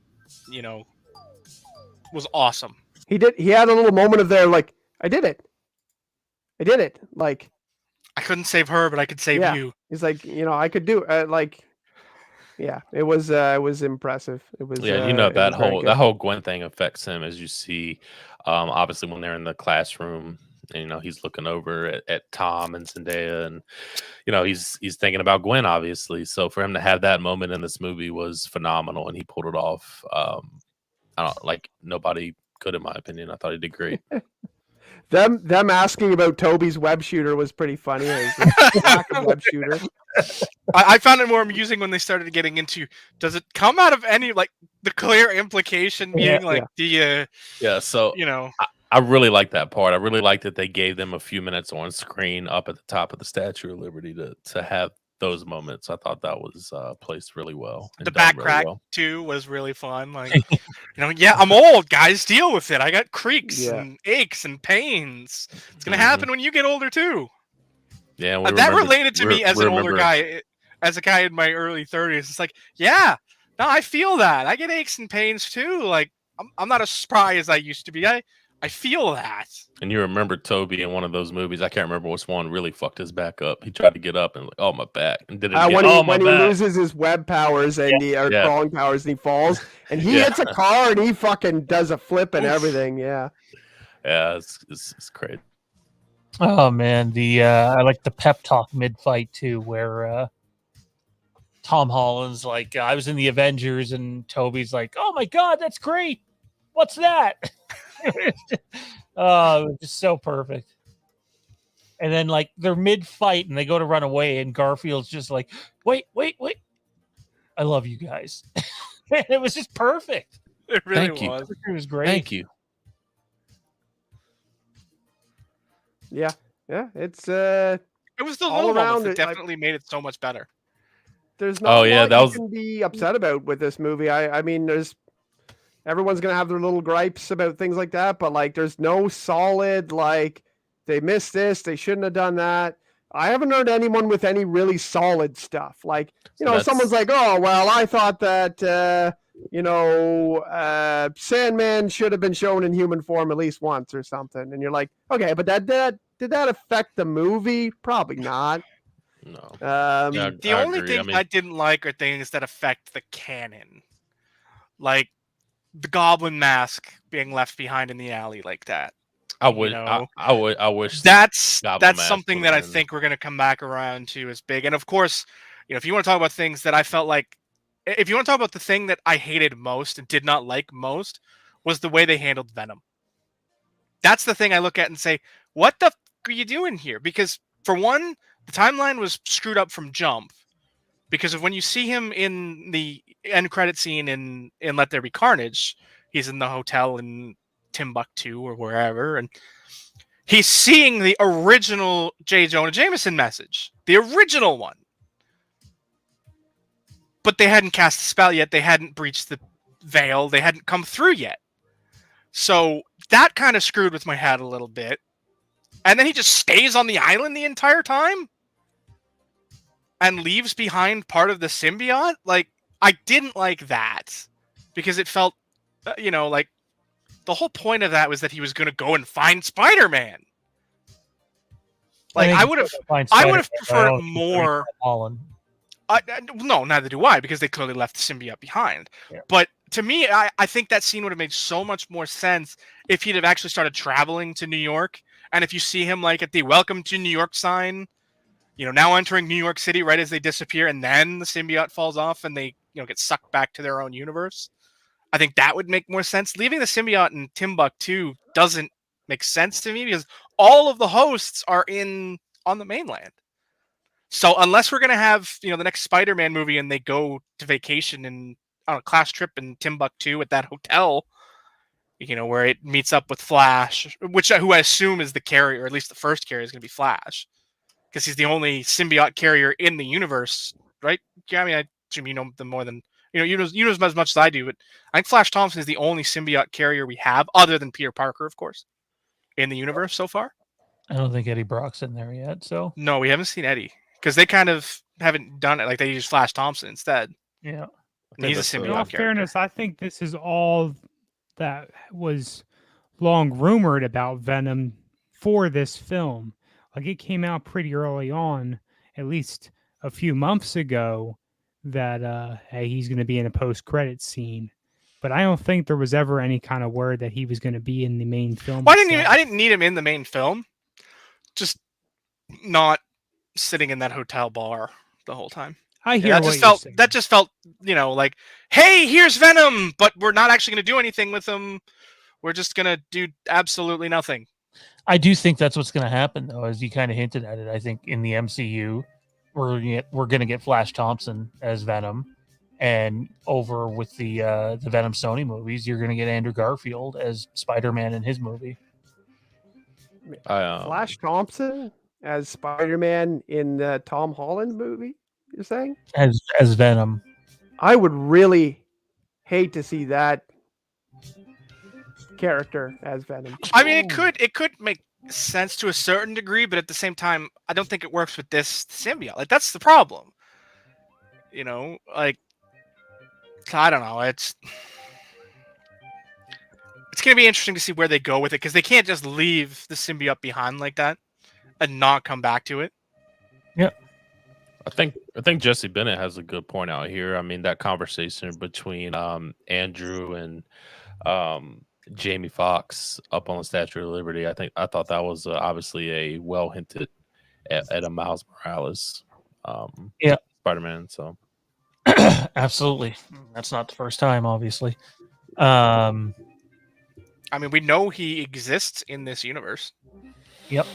awesome. He had a little moment of there, like, I did it. Like, I couldn't save her, but I could save you. He's like, I could do yeah, it was impressive. It was that whole Gwen thing affects him, as you see, obviously when they're in the classroom, and, he's looking over at Tom and Zendaya, and he's thinking about Gwen, obviously. So for him to have that moment in this movie was phenomenal, and he pulled it off. I don't like nobody could, in my opinion. I thought he did great. Them asking about Toby's web shooter was pretty funny. Web shooter. I found it more amusing when they started getting into, does it come out of any, like, the clear implication being So I really like that part. I really like that they gave them a few minutes on screen up at the top of the Statue of Liberty to have those moments. I thought that was placed really well. The back crack too was really fun. Like, I'm old, guys. Deal with it. I got creaks and aches and pains. It's gonna happen when you get older too. Yeah, that related to me as an older guy, as a guy in my early 30s. It's like, I feel that. I get aches and pains too. Like, I'm not as spry as I used to be. I feel that. And you remember Toby in one of those movies, I can't remember which one, really fucked his back up. He tried to get up and like, oh, my back. And did it again. When he loses his web powers and crawling powers and he falls and he hits a car and he fucking does a flip and everything. Yeah. Yeah, it's crazy. Oh man, I like the pep talk mid-fight too, where Tom Holland's like, I was in the Avengers, and Toby's like, oh my god, that's great. What's that? Oh, it was just so perfect. And then like they're mid-fight and they go to run away, and Garfield's just like, wait. I love you guys. It was just perfect. It really was. It was great. Thank you. Yeah. It's it was the little moments that definitely made it so much better. There's not you can be upset about with this movie. I mean, everyone's gonna have their little gripes about things like that, but like there's no solid like they missed this, they shouldn't have done that. I haven't heard anyone with any really solid stuff. Like, someone's like, oh well, I thought that Sandman should have been shown in human form at least once or something. And you're like, okay, but did that affect the movie? Probably not. No. The only thing I didn't like are things that affect the canon. Like the goblin mask being left behind in the alley like that. I wish that's something that I think we're going to come back around to as big. And of course, if you want to talk about things that I felt like, if you want to talk about the thing that I hated most and did not like most, was the way they handled Venom. That's the thing I look at and say, what the f*** are you doing here? Because for one, the timeline was screwed up from jump. Because of when you see him in the end credit scene in Let There Be Carnage, he's in the hotel in Timbuktu or wherever, and he's seeing the original J. Jonah Jameson message. The original one. But they hadn't cast the spell yet. They hadn't breached the veil. They hadn't come through yet. So that kind of screwed with my head a little bit. And then he just stays on the island the entire time and leaves behind part of the symbiote. Like, I didn't like that because it felt, like the whole point of that was that he was going to go and find Spider-Man. Like, I would have preferred more. No, neither do I, because they clearly left the symbiote behind. Yeah. But to me, I think that scene would have made so much more sense if he'd have actually started traveling to New York. And if you see him like at the Welcome to New York sign, now entering New York City right as they disappear, and then the symbiote falls off and they get sucked back to their own universe. I think that would make more sense. Leaving the symbiote in Timbuktu doesn't make sense to me because all of the hosts are on the mainland. So unless we're gonna have the next Spider-Man movie and they go to vacation and on a class trip in Timbuktu at that hotel, where it meets up with Flash, who I assume is the carrier, or at least the first carrier is gonna be Flash, because he's the only symbiote carrier in the universe, right? Yeah, I mean, I assume you know them more than you know as much as I do, but I think Flash Thompson is the only symbiote carrier we have, other than Peter Parker, of course, in the universe so far. I don't think Eddie Brock's in there yet. So No, we haven't seen Eddie because they kind of haven't done it. Like they use Flash Thompson instead. yeah, And he's a that's the- symbiote In all character. fairness, I think this is all that was long rumored about Venom for this film. Like it came out pretty early on, at least a few months ago, that hey, he's going to be in a post-credit scene. But I don't think there was ever any kind of word that he was going to be in the main film. Well, I itself. didn't need him in the main film. Just not sitting in that hotel bar the whole time. I hear That what just you're felt saying. like, hey, here's Venom, but we're not actually going to do anything with him. We're just going to do absolutely nothing. I do think that's what's going to happen, though, as you kind of hinted at it. I think in the MCU, we're going to get Flash Thompson as Venom, and over with the Venom Sony movies, you're going to get Andrew Garfield as Spider-Man in his movie. Flash Thompson as Spider-Man in the Tom Holland movie, you're saying? As Venom. I would really hate to see that character as Venom. I mean, it could make sense to a certain degree, but at the same time, I don't think it works with this symbiote. Like that's the problem. Like I don't know. It's gonna be interesting to see where they go with it because they can't just leave the symbiote behind like that and not come back to it. I think Jesse Bennett has a good point out here. I mean, that conversation between Andrew and Jamie Foxx up on the Statue of Liberty. I thought that was obviously a well hinted at a Miles Morales, Spider-Man. So Absolutely, that's not the first time, obviously. I mean, we know he exists in this universe. Yep.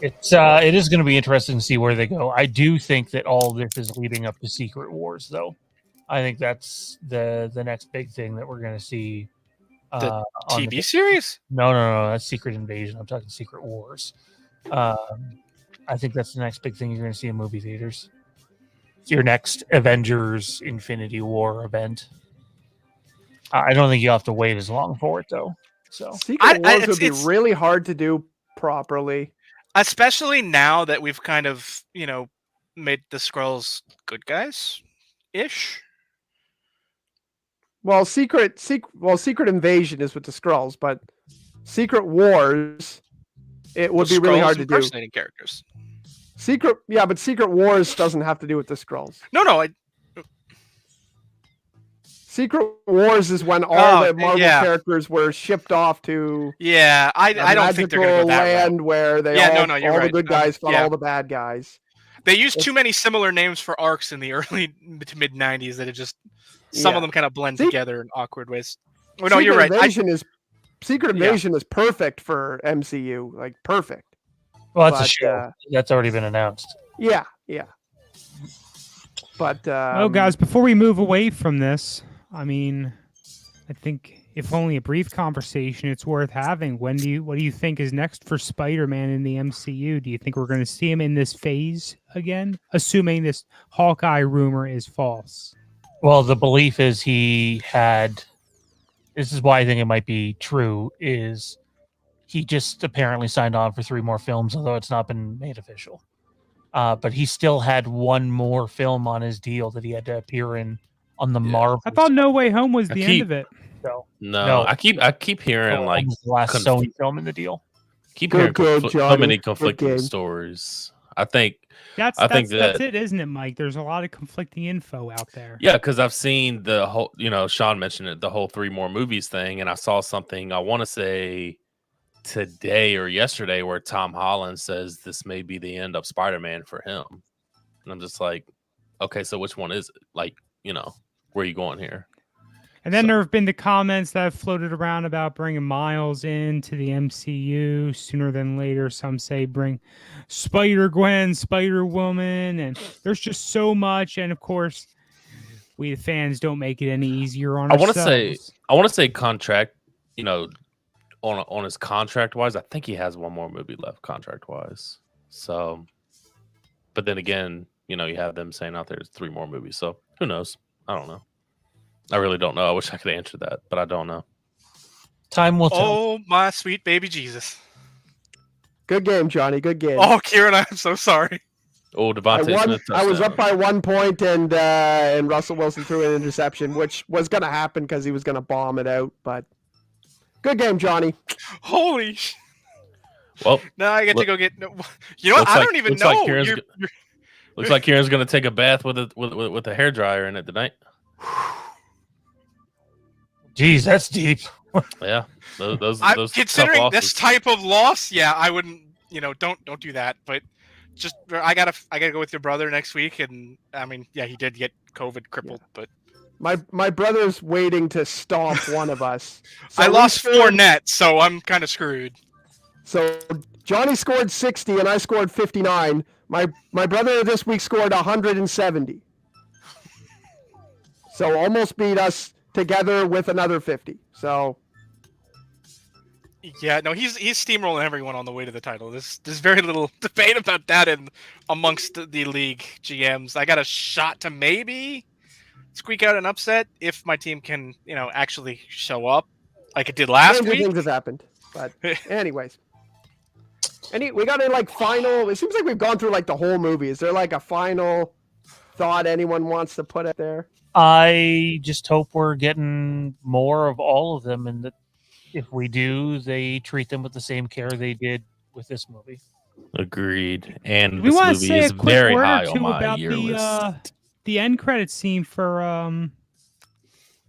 It is going to be interesting to see where they go. I do think that all this is leading up to Secret Wars, though. I think that's the next big thing that we're going to see. The on TV series? No, that's Secret Invasion. I'm talking Secret Wars. I think that's the next big thing you're going to see in movie theaters. It's your next Avengers Infinity War event. I don't think you have to wait as long for it, though. So Secret Wars would be really hard to do properly. Especially now that we've kind of, made the Skrulls good guys-ish. Well, Secret Invasion is with the Skrulls, but Secret Wars, it would be really hard to do. Impersonating characters. But Secret Wars doesn't have to do with the Skrulls. No, Secret Wars is when all the Marvel characters were shipped off to I don't think they're going to go that land route. where they all the good guys fought all the bad guys. They used too many similar names for arcs in the early to mid 90s that it just some of them kind of blend together in awkward ways. Oh, no, you're right. Secret Invasion is perfect for MCU, like perfect. Well, that's a show. That's already been announced. Yeah. But guys, before we move away from this, I mean, I think if only a brief conversation, it's worth having. What do you think is next for Spider-Man in the MCU? Do you think we're going to see him in this phase again, assuming this Hawkeye rumor is false? Well, the belief is this is why I think it might be true, is he just apparently signed on for 3 more films, although it's not been made official. But he still had 1 more film on his deal that he had to appear in on the Marvel. I thought No Way Home was the end of it. No, I keep hearing like the last Sony film in the deal. Keep hearing so many conflicting stories. I think that's it, isn't it, Mike? There's a lot of conflicting info out there. Yeah, because I've seen the whole, Sean mentioned it, the whole 3 more movies thing, and I saw something. I want to say today or yesterday where Tom Holland says this may be the end of Spider-Man for him. And I'm just like, okay, so which one is it? Like, where are you going here? And then there have been the comments that have floated around about bringing Miles into the MCU sooner than later. Some say bring Spider-Gwen, Spider-Woman, and there's just so much. And of course, we the fans don't make it any easier on ourselves. I want to say contract, on his contract wise, I think he has one more movie left contract wise. So, but then again, you have them saying out there's 3 more movies. So who knows? I don't know. I really don't know. I wish I could answer that, but I don't know. Time will tell. Oh, my sweet baby Jesus. Good game, Johnny. Good game. Oh, Kieran, I'm so sorry. Oh, Devontae Smith. I was up by 1 point, and Russell Wilson threw an interception, which was going to happen because he was going to bomb it out. But good game, Johnny. Holy. Well, now I get to go get. You know what? I don't even know. Looks like Kieran's going to take a bath with a hairdryer in it tonight. Jeez, that's deep. Yeah, those considering this type of loss, yeah, I wouldn't. Don't do that. But just I gotta go with your brother next week, and I mean, yeah, he did get COVID crippled, but my brother's waiting to stomp one of us. So I lost 4 nets, so I'm kind of screwed. So Johnny scored 60, and I scored 59. My brother this week scored 170. So almost beat us together with another 50. So yeah, no, he's steamrolling everyone on the way to the title. There's very little debate about that amongst the league GMs. I got a shot to maybe squeak out an upset if my team can, actually show up like it did last week. Things have happened, but anyways. We got a final. It seems like we've gone through the whole movie. Is there a final thought anyone wants to put out there? I just hope we're getting more of all of them, and that if we do, they treat them with the same care they did with this movie. Agreed. And we this want to movie say is a quick very word high or on two my about year list. the end credit scene for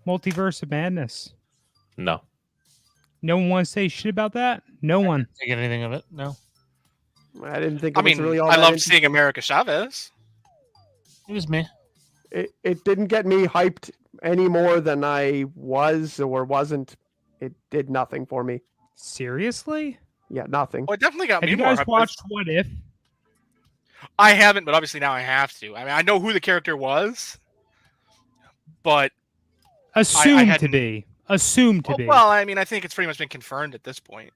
Multiverse of Madness. No. No one wants to say shit about that? No one. Did you get anything of it? No. I didn't think I loved seeing America Chavez. It was me. It didn't get me hyped any more than I was or wasn't. It did nothing for me. Seriously? Yeah, nothing. Well, it definitely got Have me you more guys hyped. watched What If? I haven't, but obviously now I have to. I mean, I know who the character was, but Assumed to be. Well, I mean, I think it's pretty much been confirmed at this point.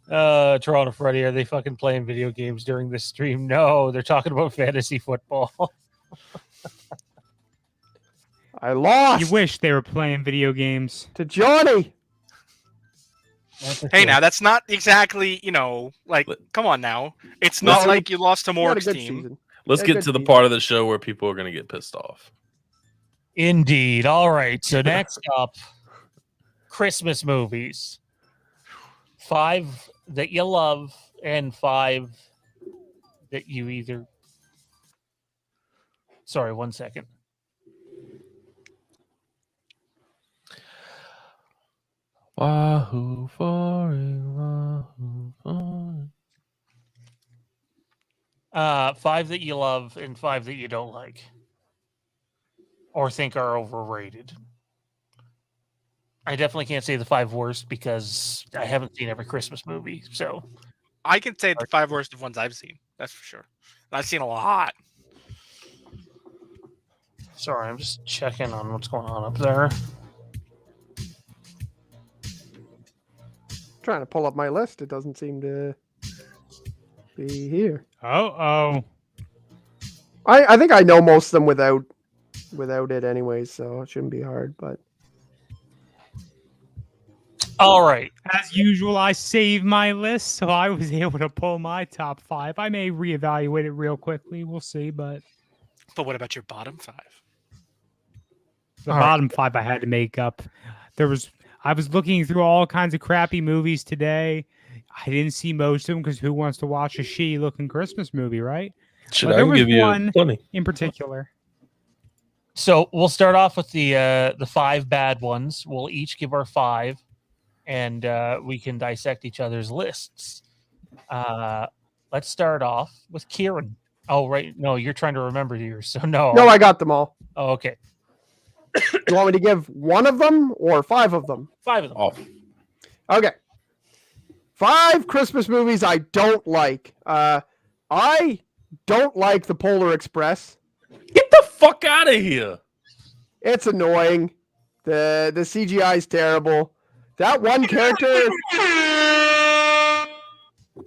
Toronto Freddy, are they fucking playing video games during this stream? No, they're talking about fantasy football. I lost. You wish they were playing video games. To Johnny. Hey, now that's not exactly, come on now. It's not like you lost to Mork's team. Season. Let's get to the part of the show where people are going to get pissed off. Indeed. All right. So next up, Christmas movies. 5 that you love and 5 that you either... Sorry, 1 second. Wahoo for it, wahoo for it. 5 that you love and 5 that you don't like or think are overrated. I definitely can't say the 5 worst because I haven't seen every Christmas movie. So I can say the 5 worst of ones I've seen. That's for sure. I've seen a lot. Sorry, I'm just checking on what's going on up there. Trying to pull up my list. It doesn't seem to be here. Oh. I think I know most of them without it anyway, so it shouldn't be hard, but all right. As usual, I saved my list, so I was able to pull my top 5. I may reevaluate it real quickly. We'll see, but what about your bottom 5? The bottom 5 I had to make up. I was looking through all kinds of crappy movies today. I didn't see most of them because who wants to watch a shitty-looking Christmas movie, right? Should I give you one in particular? So we'll start off with the 5 bad ones. We'll each give our 5, and we can dissect each other's lists. Let's start off with Kieran. Oh, right. No, you're trying to remember yours. So no. No, I got them all. Oh, okay. You want me to give one of them or 5 of them? 5 of them. Oh, Okay. 5 Christmas movies I don't like. I don't like The Polar Express. get the fuck out of here! It's annoying. The CGI is terrible. That one character.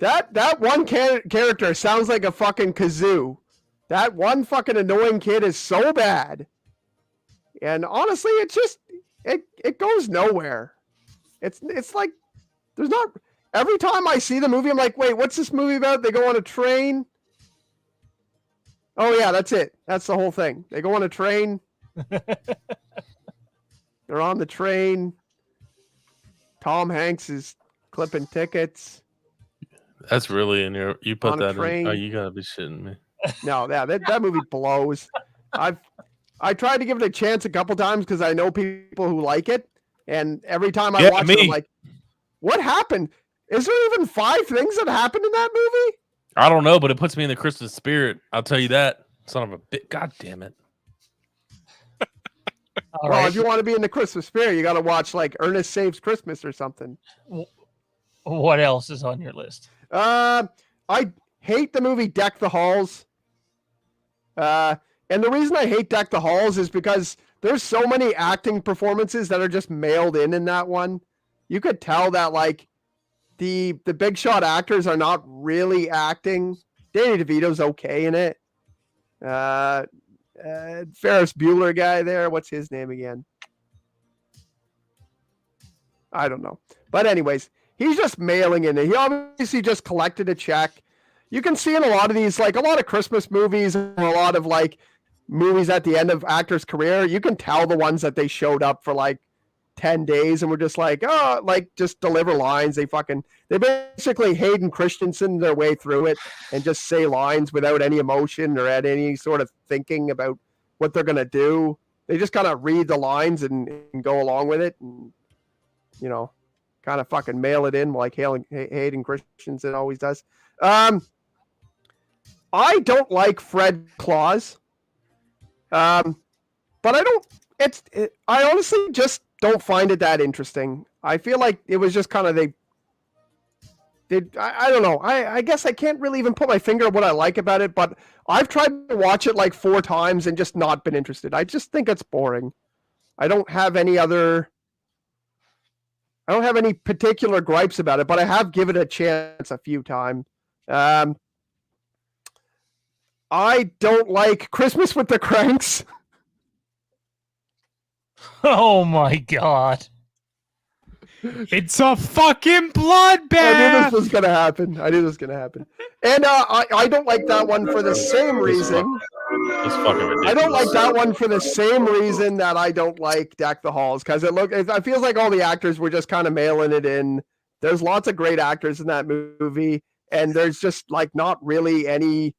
That one character sounds like a fucking kazoo. That one fucking annoying kid is so bad. And honestly, it's just it goes nowhere. It's like there's not. Every time I see the movie, I'm like, wait, what's this movie about? They go on a train. Oh yeah, that's it. That's the whole thing. They go on a train. They're on the train. Tom Hanks is clipping tickets. That's really in your. You put On a that in. train. Oh, you gotta be shitting me. No, that movie blows. I tried to give it a chance a couple times because I know people who like it, and every time I watch it, I'm like, what happened? Is there even 5 things that happened in that movie? I don't know, but it puts me in the Christmas spirit. I'll tell you that. Son of a bit. God damn it. All Well, right. if you want to be in the Christmas spirit, you got to watch like Ernest Saves Christmas or something. What else is on your list? I hate the movie Deck the Halls. And the reason I hate Deck the Halls is because there's so many acting performances that are just mailed in that one. You could tell that like the big shot actors are not really acting. Danny DeVito's okay in it. Ferris Bueller guy there. What's his name again? I don't know. But anyways, he's just mailing in it. He obviously just collected a check. You can see in a lot of these, like a lot of Christmas movies or a lot of like movies at the end of actors' career, you can tell the ones that they showed up for like 10 days and were just like, oh, like just deliver lines. They basically Hayden Christensen their way through it and just say lines without any emotion or at any sort of thinking about what they're going to do. They just kind of read the lines and go along with it and, you know, kind of fucking mail it in like Hayden Christensen always does. I don't like Fred Claus. But I honestly just don't find it that interesting. I feel like it was just kind of I don't know. I guess I can't really even put my finger on what I like about it, but I've tried to watch it like 4 times and just not been interested. I just think it's boring. I don't have any particular gripes about it, but I have given it a chance a few times. I don't like Christmas with the Cranks. Oh my god. It's a fucking bloodbath. I knew this was gonna happen. And I don't like that one for the same reason. It's fucking ridiculous. I don't like that one for the same reason that I don't like Deck the Halls, because it feels like all the actors were just kind of mailing it in. There's lots of great actors in that movie, and there's just like not really any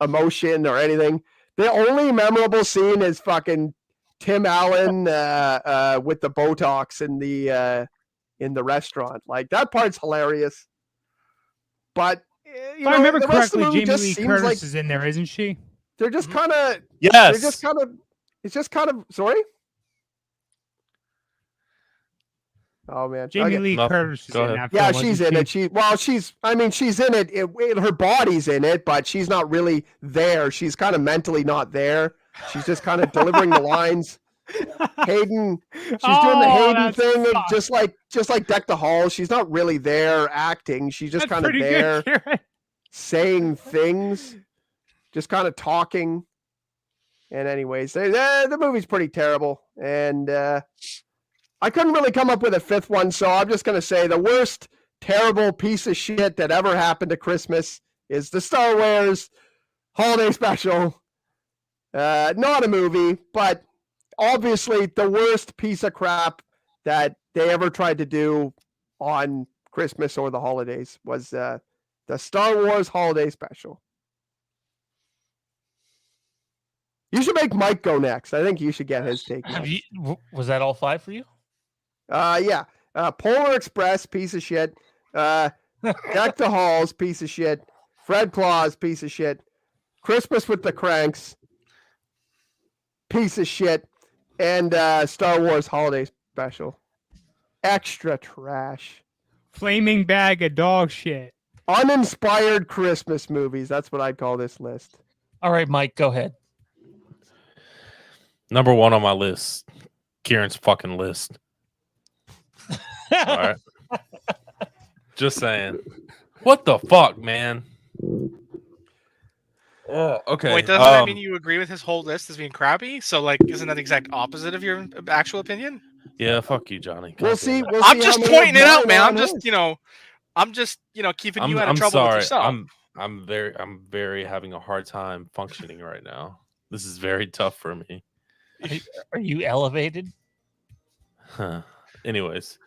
emotion or anything. The only memorable scene is fucking Tim Allen with the Botox in the restaurant. Like that part's hilarious. But If I remember the rest of the correctly, movie Jamie just Lee seems Curtis like is in there, isn't she? they're just kind of Yes. it's just kind of sorry. Oh man, Jamie Okay. Lee No, Curtis is go in ahead. that Yeah, film, she's wasn't in she? it. She's in it. Her body's in it, but she's not really there. She's kind of mentally not there. She's just kind of delivering the lines. Hayden, she's doing the Hayden that's thing, fucked. just like Deck the Halls. She's not really there acting. She's just That's kind of pretty there good, Kieran. saying things, just kind of talking. And anyways, the movie's pretty terrible. And I couldn't really come up with a 5th one, so I'm just going to say the worst terrible piece of shit that ever happened to Christmas is the Star Wars Holiday Special. Not a movie, but obviously the worst piece of crap that they ever tried to do on Christmas or the holidays was the Star Wars Holiday Special. You should make Mike go next. I think you should get his take. Have next. was that all 5 for you? Yeah. Polar Express, piece of shit. Deck the Halls, piece of shit. Fred Claus, piece of shit. Christmas with the Cranks, piece of shit. And Star Wars Holiday Special. Extra trash. Flaming bag of dog shit. Uninspired Christmas movies. That's what I'd call this list. All right, Mike, go ahead. Number 1 on my list. Kieran's fucking list. All right. Just saying. What the fuck, man? Oh, okay. Wait, doesn't that mean you agree with his whole list as being crappy? So, like, isn't that the exact opposite of your actual opinion? Yeah, fuck you, Johnny. We'll see. I'm just pointing it out, man. I'm mine just, keeping you out of trouble with yourself. I'm very having a hard time functioning right now. This is very tough for me. Are you elevated? Huh. Anyways,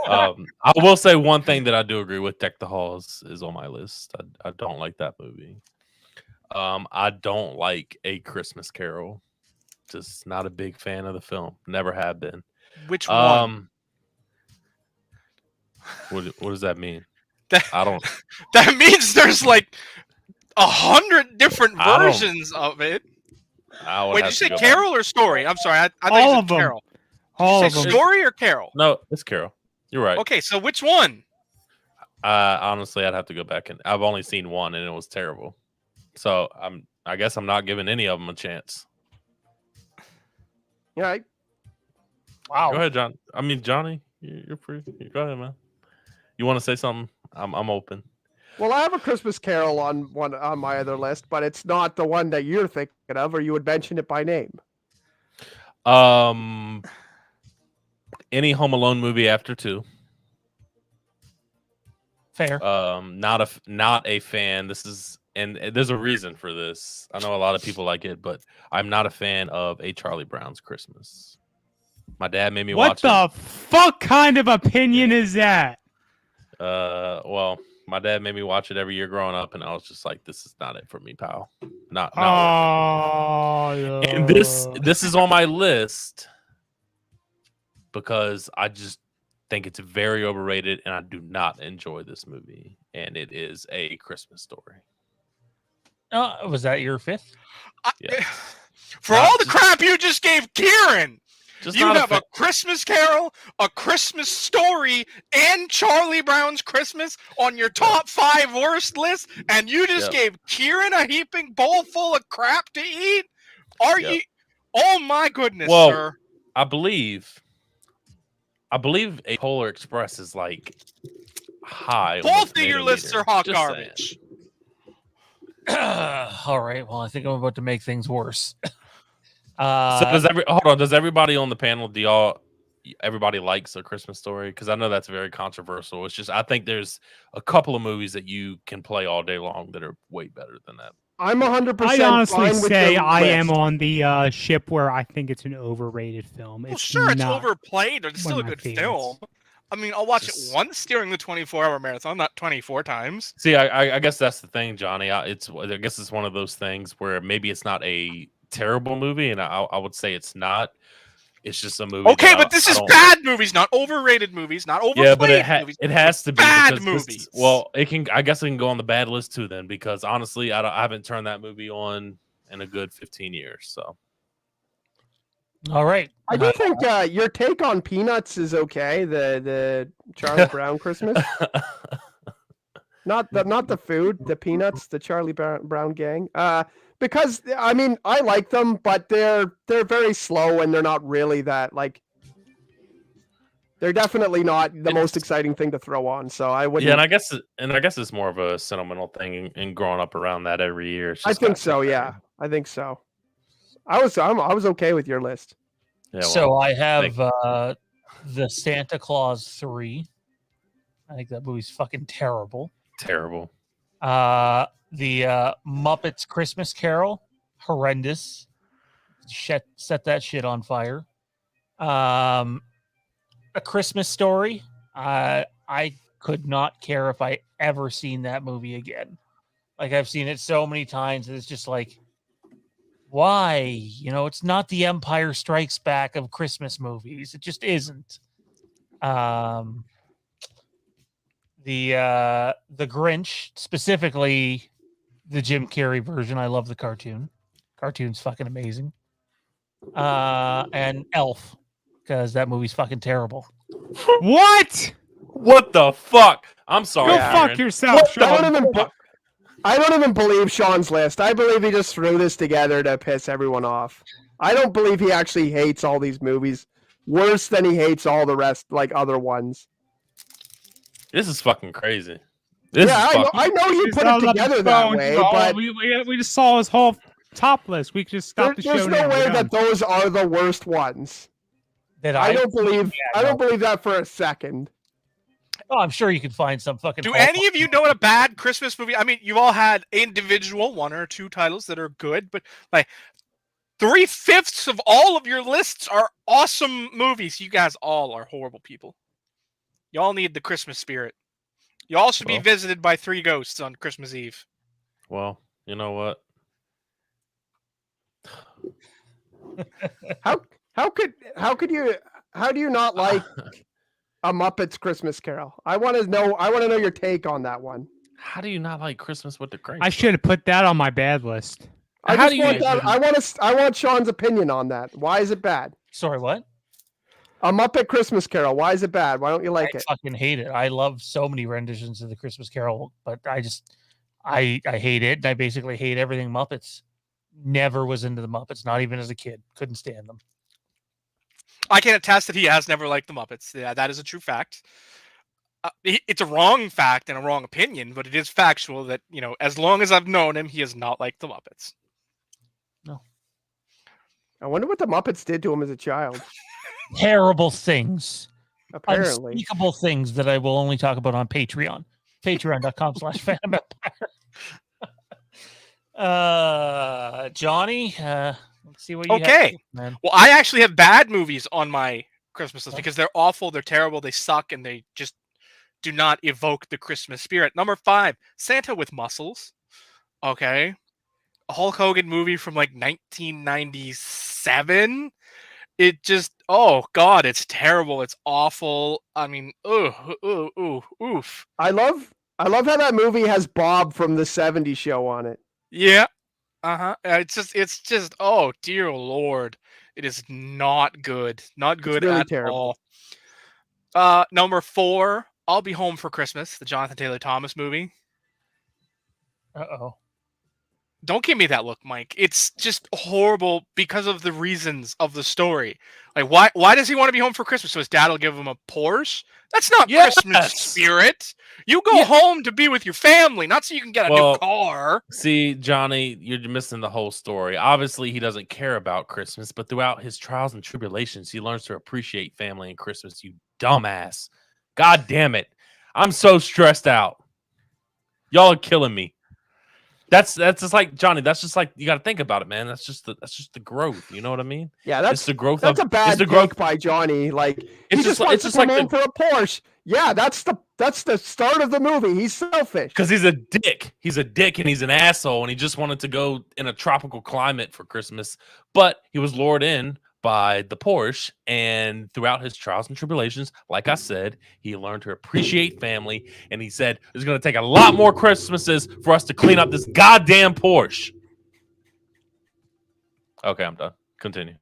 I will say one thing that I do agree with. Deck the Halls is on my list. I don't like that movie. I don't like A Christmas Carol. Just not a big fan of the film. Never have been. Which one? What does that mean? I don't. That means there's like 100 different versions of it. Wait, did you say Carol or Story? I'm sorry. I thought you said Carol. All did you say Story or Carol? No, it's Carol. You're right. Okay, so which one? Honestly, I'd have to go back and I've only seen one and it was terrible. So I guess I'm not giving any of them a chance. Yeah. Wow. Go ahead, John. I mean, Johnny, you're free. Go ahead, man. You want to say something? I'm open. Well, I have a Christmas Carol on my other list, but it's not the one that you're thinking of, or you would mention it by name. Any Home Alone movie after 2. Fair. Not a fan. This is, and there's a reason for this. I know a lot of people like it, but I'm not a fan of A Charlie Brown's Christmas. My dad made me watch it. What the fuck kind of opinion is that? Well, my dad made me watch it every year growing up, and I was just like, "This is not it for me, pal." Not. Oh, and this is on my list because I just think it's very overrated, and I do not enjoy this movie. And it is A Christmas Story. Was that your 5th? Yeah. For all the crap you just gave Kieran. Just you have a Christmas Carol, a Christmas Story, and Charlie Brown's Christmas on your top 5 worst list, and you just gave Kieran a heaping bowl full of crap to eat? Are you? Oh my goodness, sir! I believe a Polar Express is like high. Both of your lists are hot garbage. All right. Well, I think I'm about to make things worse. So does everybody on the panel, everybody likes A Christmas Story? Because I know that's very controversial. It's just I think there's a couple of movies that you can play all day long that are way better than that. I'm 100%. I honestly say I am on the ship where I think it's an overrated film. Well, sure, it's overplayed, but it's still a good film. I mean, I'll watch it once during the 24-hour marathon, not 24 times. See, I guess that's the thing, Johnny. I guess it's one of those things where maybe it's not a terrible movie, and I would say it's not. It's just a movie. Okay, but this is bad movies, not overrated movies, not overplayed. Yeah, but it has to be bad movies. I guess it can go on the bad list too, then, because honestly, I haven't turned that movie on in a good 15 years. So, all right, I do think your take on Peanuts is okay. The Charlie Brown Christmas, not the food, the Peanuts, the Charlie Brown gang. Because I mean, I like them, but they're very slow and they're not really that like. They're definitely not the most exciting thing to throw on. So I would. Yeah, and I guess it's more of a sentimental thing and growing up around that every year. I think so. Yeah, I think so. I was okay with your list. Yeah, so I have the Santa Claus 3. I think that movie's fucking terrible. Terrible. The Muppets Christmas Carol, horrendous. Set that shit on fire. A Christmas Story. I could not care if I ever seen that movie again. Like, I've seen it so many times, and it's just like, why? You know, it's not the Empire Strikes Back of Christmas movies. It just isn't. The Grinch, specifically the Jim Carrey version. I love the cartoon. Cartoon's fucking amazing. And Elf, because that movie's fucking terrible. What? What the fuck? I'm sorry. Go Yeah. fuck Aaron. yourself, I don't even believe Sean's list. I believe he just threw this together to piss everyone off. I don't believe he actually hates all these movies worse than he hates all the rest, like other ones. This is fucking crazy. This Yeah, is fucking... I know you Just put all it up his together that phone, way, just all- but we just saw his whole top list. We could just stop the show. there's no now. way We're that done. those are the worst ones. That I don't believe. Yeah, I don't believe that for a second. Oh, I'm sure you can find some fucking. Do any of you know what a bad Christmas movie? I mean, you've all had individual one or two titles that are good, but like 3/5 of all of your lists are awesome movies. You guys all are horrible people. You all need the Christmas spirit. You all should be Well. visited by 3 ghosts on Christmas Eve. Well, you know what? How do you not like a Muppets Christmas Carol? I want to know your take on that one. How do you not like Christmas with the Grinch? I should have put that on my bad list. I How just do you- want that. I want Sean's opinion on that. Why is it bad? Sorry, what? A Muppet Christmas Carol. Why is it bad? Why don't you like I it? fucking hate it. I love so many renditions of the Christmas Carol, but I hate it. And I basically hate everything Muppets. Never was into the Muppets, not even as a kid. Couldn't stand them. I can attest that he has never liked the Muppets. Yeah, that is a true fact. It's a wrong fact and a wrong opinion, but it is factual that, you know, as long as I've known him, he has not liked the Muppets. I wonder what the Muppets did to him as a child. Terrible things. Apparently, Unspeakable things that I will only talk about on Patreon. Patreon.com/Fandom Empire. Johnny, let's see what you have, Okay. man. Well, I actually have bad movies on my Christmas list because they're awful, they're terrible, they suck, and they just do not evoke the Christmas spirit. Number 5, Santa with Muscles. Okay. A Hulk Hogan movie from like 1997. It just, oh God, it's terrible. It's awful. I mean, oof. I love how that movie has Bob from the '70s show on it. Yeah. It's just, oh dear Lord. It is not good. Not good really at terrible. all. Number 4, I'll Be Home for Christmas, the Jonathan Taylor Thomas movie. Uh-oh. Don't give me that look, Mike. It's just horrible because of the reasons of the story. Like, why does he want to be home for Christmas? So his dad will give him a Porsche? That's not Christmas spirit. You go home to be with your family, not so you can get a new car. See, Johnny, you're missing the whole story. Obviously, he doesn't care about Christmas, but throughout his trials and tribulations, he learns to appreciate family and Christmas, you dumbass. God damn it. I'm so stressed out. Y'all are killing me. That's just like, Johnny, that's just like, you got to think about it, man. That's just the growth. You know what I mean? Yeah, It's the growth that's of a bad it's the growth take by Johnny. Like It's he just just like- wants it's to just come like home for a Porsche. Yeah, that's the start of the movie. He's selfish. because he's a dick. He's a dick and he's an asshole, and he just wanted to go in a tropical climate for Christmas, but he was lured in by the Porsche, and throughout his trials and tribulations, like I said, he learned to appreciate family, and he said it's going to take a lot more Christmases for us to clean up this goddamn Porsche. Okay, I'm done. Continue.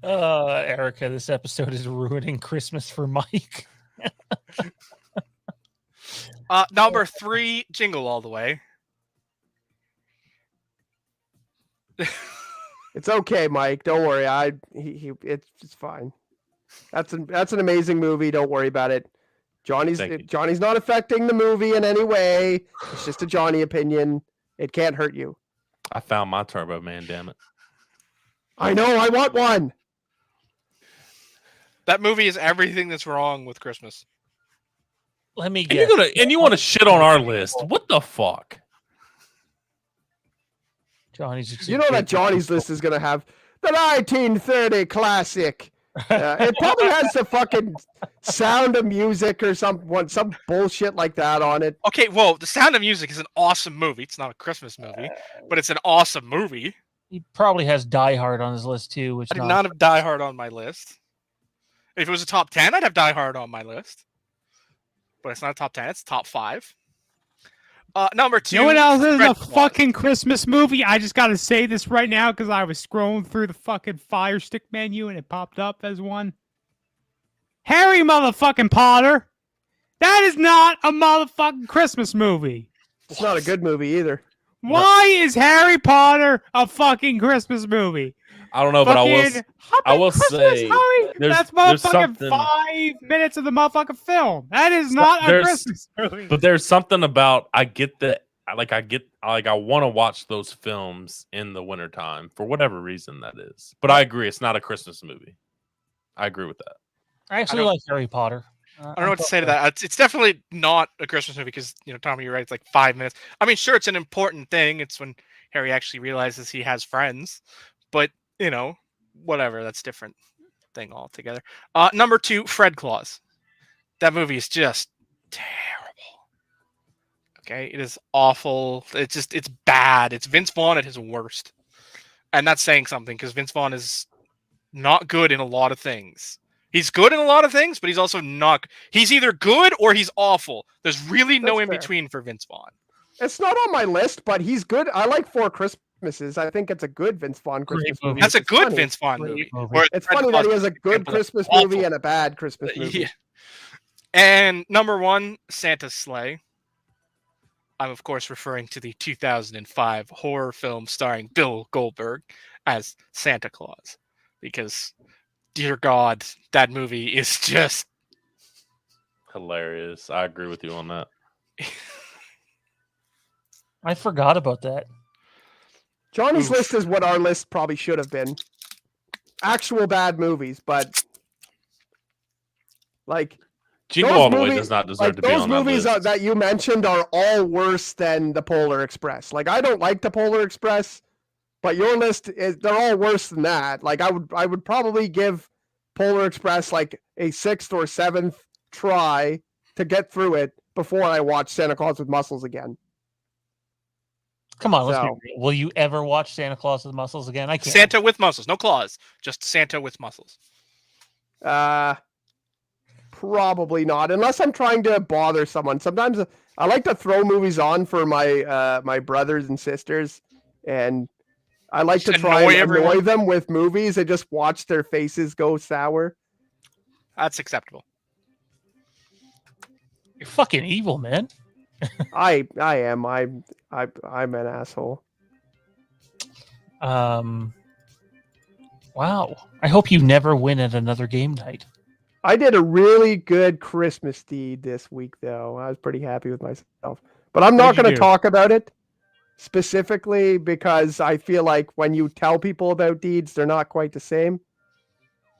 Erica, this episode is ruining Christmas for Mike. Number 3, Jingle All the Way. It's okay, Mike. Don't worry. It's fine. That's an amazing movie. Don't worry about it. Johnny's not affecting the movie in any way. It's just a Johnny opinion. It can't hurt you. I found my Turbo Man, damn it. I know. I want one. That movie is everything that's wrong with Christmas. Let me And guess. you want to shit on our list? What the fuck? Johnny's. You know that Johnny's list is gonna have the 1930 classic. It probably has the fucking Sound of Music or some bullshit like that on it. Okay, well, The Sound of Music is an awesome movie. It's not a Christmas movie, but it's an awesome movie. He probably has Die Hard on his list too, which I did not have Die Hard on my list. If it was a top 10, I'd have Die Hard on my list. But it's not a top 10, it's top 5. Number 2. You know what else is Fred a Claus. fucking Christmas movie? I just gotta say this right now because I was scrolling through the fucking Fire Stick menu and it popped up as one. Harry motherfucking Potter. That is not a motherfucking Christmas movie. It's not a good movie either. Why is Harry Potter a fucking Christmas movie? I don't know, but Fucking, I will Christmas, say Harry? there's That's motherfucking something- 5 minutes of the motherfucking film. That is not a there's- Christmas movie. but there's something about I want to watch those films in the wintertime for whatever reason that is. But I agree, it's not a Christmas movie. I agree with that. I actually don't- like Harry Potter. I don't know what to say to that. It's definitely not a Christmas movie because, Tommy, you're right. It's like 5 minutes. I mean, sure, it's an important thing. It's when Harry actually realizes he has friends. But, whatever. That's a different thing altogether. Number 2, Fred Claus. That movie is just terrible. Okay? It is awful. It's bad. It's Vince Vaughn at his worst. And that's saying something because Vince Vaughn is not good in a lot of things. He's good in a lot of things, but he's also not. He's either good or he's awful. There's really no That's in fair. between for Vince Vaughn. It's not on my list, but he's good. I like Four Christmases. I think it's a good Vince Vaughn Christmas movie. That's a It's good funny. Vince Vaughn Great movie. movie. Whereas It's Fred funny Claus that he has a is good awful. Christmas movie and a bad Christmas movie. Yeah. And number 1, Santa's Sleigh. I'm of course referring to the 2005 horror film starring Bill Goldberg as Santa Claus, because, dear God, that movie is just Hilarious. I agree with you on that. I forgot about that. Johnny's Oof. list is what our list probably should have been. Actual bad movies, but like Jingle those All the Way movies- does not deserve like to be those on that movies list. that you mentioned are all worse than the Polar Express. Like I don't like the Polar Express, but your list they're all worse than that. Like I would probably give Polar Express like a 6th or 7th try to get through it before I watch Santa Claus with Muscles again. Come on, let's be So- real. Will you ever watch Santa Claus with Muscles again? I can't. Santa with muscles, no claws, just Santa with muscles. Probably not, unless I'm trying to bother someone. Sometimes I like to throw movies on for my my brothers and sisters, and I like to Just try annoy and annoy everyone? them with movies and just watch their faces go sour. That's acceptable. You're fucking evil, man. I am. I'm an asshole. Wow. I hope you never win at another game night. I did a really good Christmas deed this week, though. I was pretty happy with myself. But I'm not What'd you going to do? talk about it specifically because I feel like when you tell people about deeds, they're not quite the same.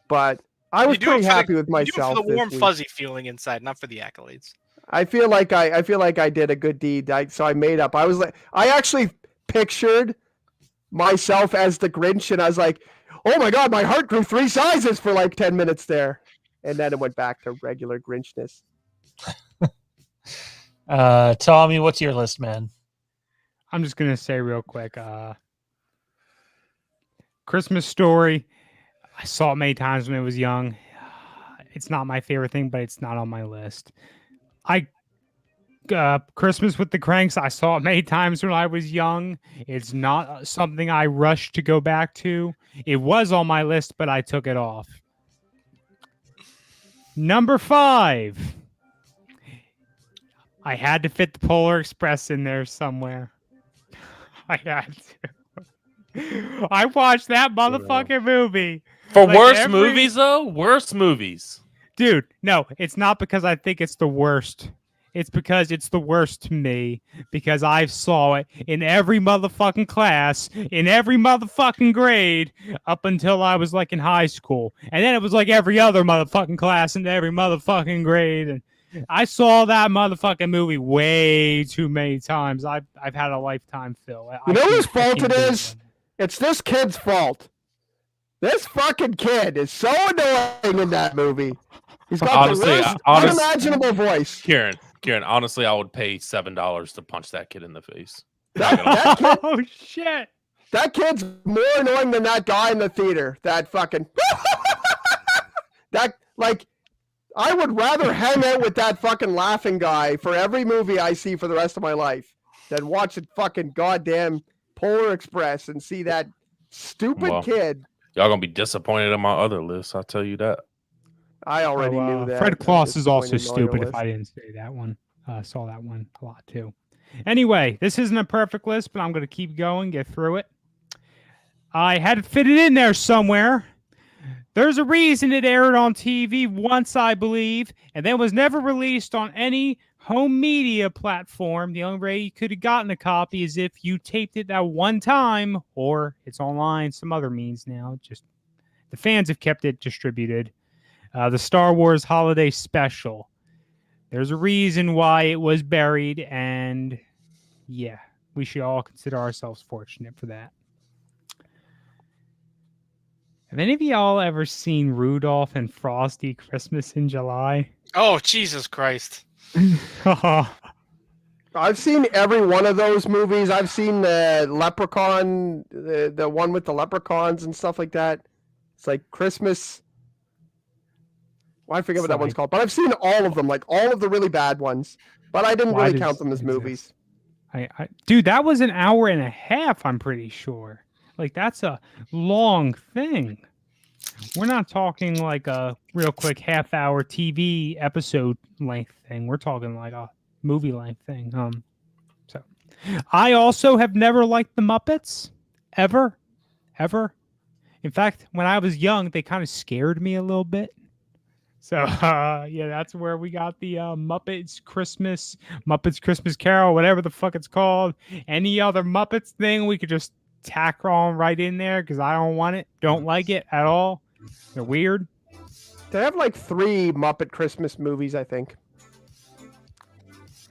But I was You do it pretty for the- happy with You do it myself. for the this warm, week. fuzzy feeling inside, not for the accolades. I feel like I did a good deed. So I made up. I actually pictured myself as the Grinch, and I was like, "Oh my god, my heart grew 3 sizes for like 10 minutes there," and then it went back to regular Grinchness. Tommy, what's your list, man? I'm just gonna say real quick, Christmas Story. I saw it many times when I was young. It's not my favorite thing, but it's not on my list. Christmas with the Cranks. I saw it many times when I was young. It's not something I rushed to go back to. It was on my list, but I took it off. Number 5. I had to fit the Polar Express in there somewhere. I had to. I watched that motherfucking movie. For Like worse every- movies, though, worse movies. Dude, no, it's not because I think it's the worst. It's because it's the worst to me. Because I saw it in every motherfucking class, in every motherfucking grade, up until I was like in high school. And then it was like every other motherfucking class in every motherfucking grade. And I saw that motherfucking movie way too many times. I've had a lifetime, Phil. You know whose fault can't it do is? It's this kid's fault. This fucking kid is so annoying in that movie. He's got Honestly, the worst unimaginable voice. Kieran, honestly, I would pay $7 to punch that kid in the face. That kid, Oh shit! that kid's more annoying than that guy in the theater. That fucking Like, I would rather hang out with that fucking laughing guy for every movie I see for the rest of my life than watch a fucking goddamn Polar Express and see that stupid Well, kid. Y'all gonna be disappointed in my other list. I'll tell you that. I already knew that. Fred I'm Claus is also disappointed in all your stupid. If I lists. didn't say that one, saw that one a lot too. Anyway, this isn't a perfect list, but I'm going to keep going, get through it. I had to fit it in there somewhere. There's a reason it aired on TV once, I believe, and then was never released on any home media platform. The only way you could have gotten a copy is if you taped it that one time, or it's online, some other means now. Just the fans have kept it distributed. The Star Wars Holiday Special. There's a reason why it was buried, and yeah, we should all consider ourselves fortunate for that. Have any of y'all ever seen Rudolph and Frosty Christmas in July? Oh, Jesus Christ. I've seen every one of those movies. I've seen the Leprechaun, the one with the leprechauns and stuff like that. It's like Christmas. Well, I forget what that one's called, but I've seen all of them, like all of the really bad ones. But I didn't really count them as movies. Dude, that was an hour and a half, I'm pretty sure. Like, that's a long thing. We're not talking like a real quick half-hour TV episode length thing. We're talking like a movie length thing. So I also have never liked the Muppets, ever. In fact, when I was young, they kind of scared me a little bit. So, yeah, that's where we got the Muppets Christmas Carol, whatever the fuck it's called. Any other Muppets thing, we could just tack on right in there because I don't want it. Don't like it at all. They're weird. They have like 3 Muppet Christmas movies, I think.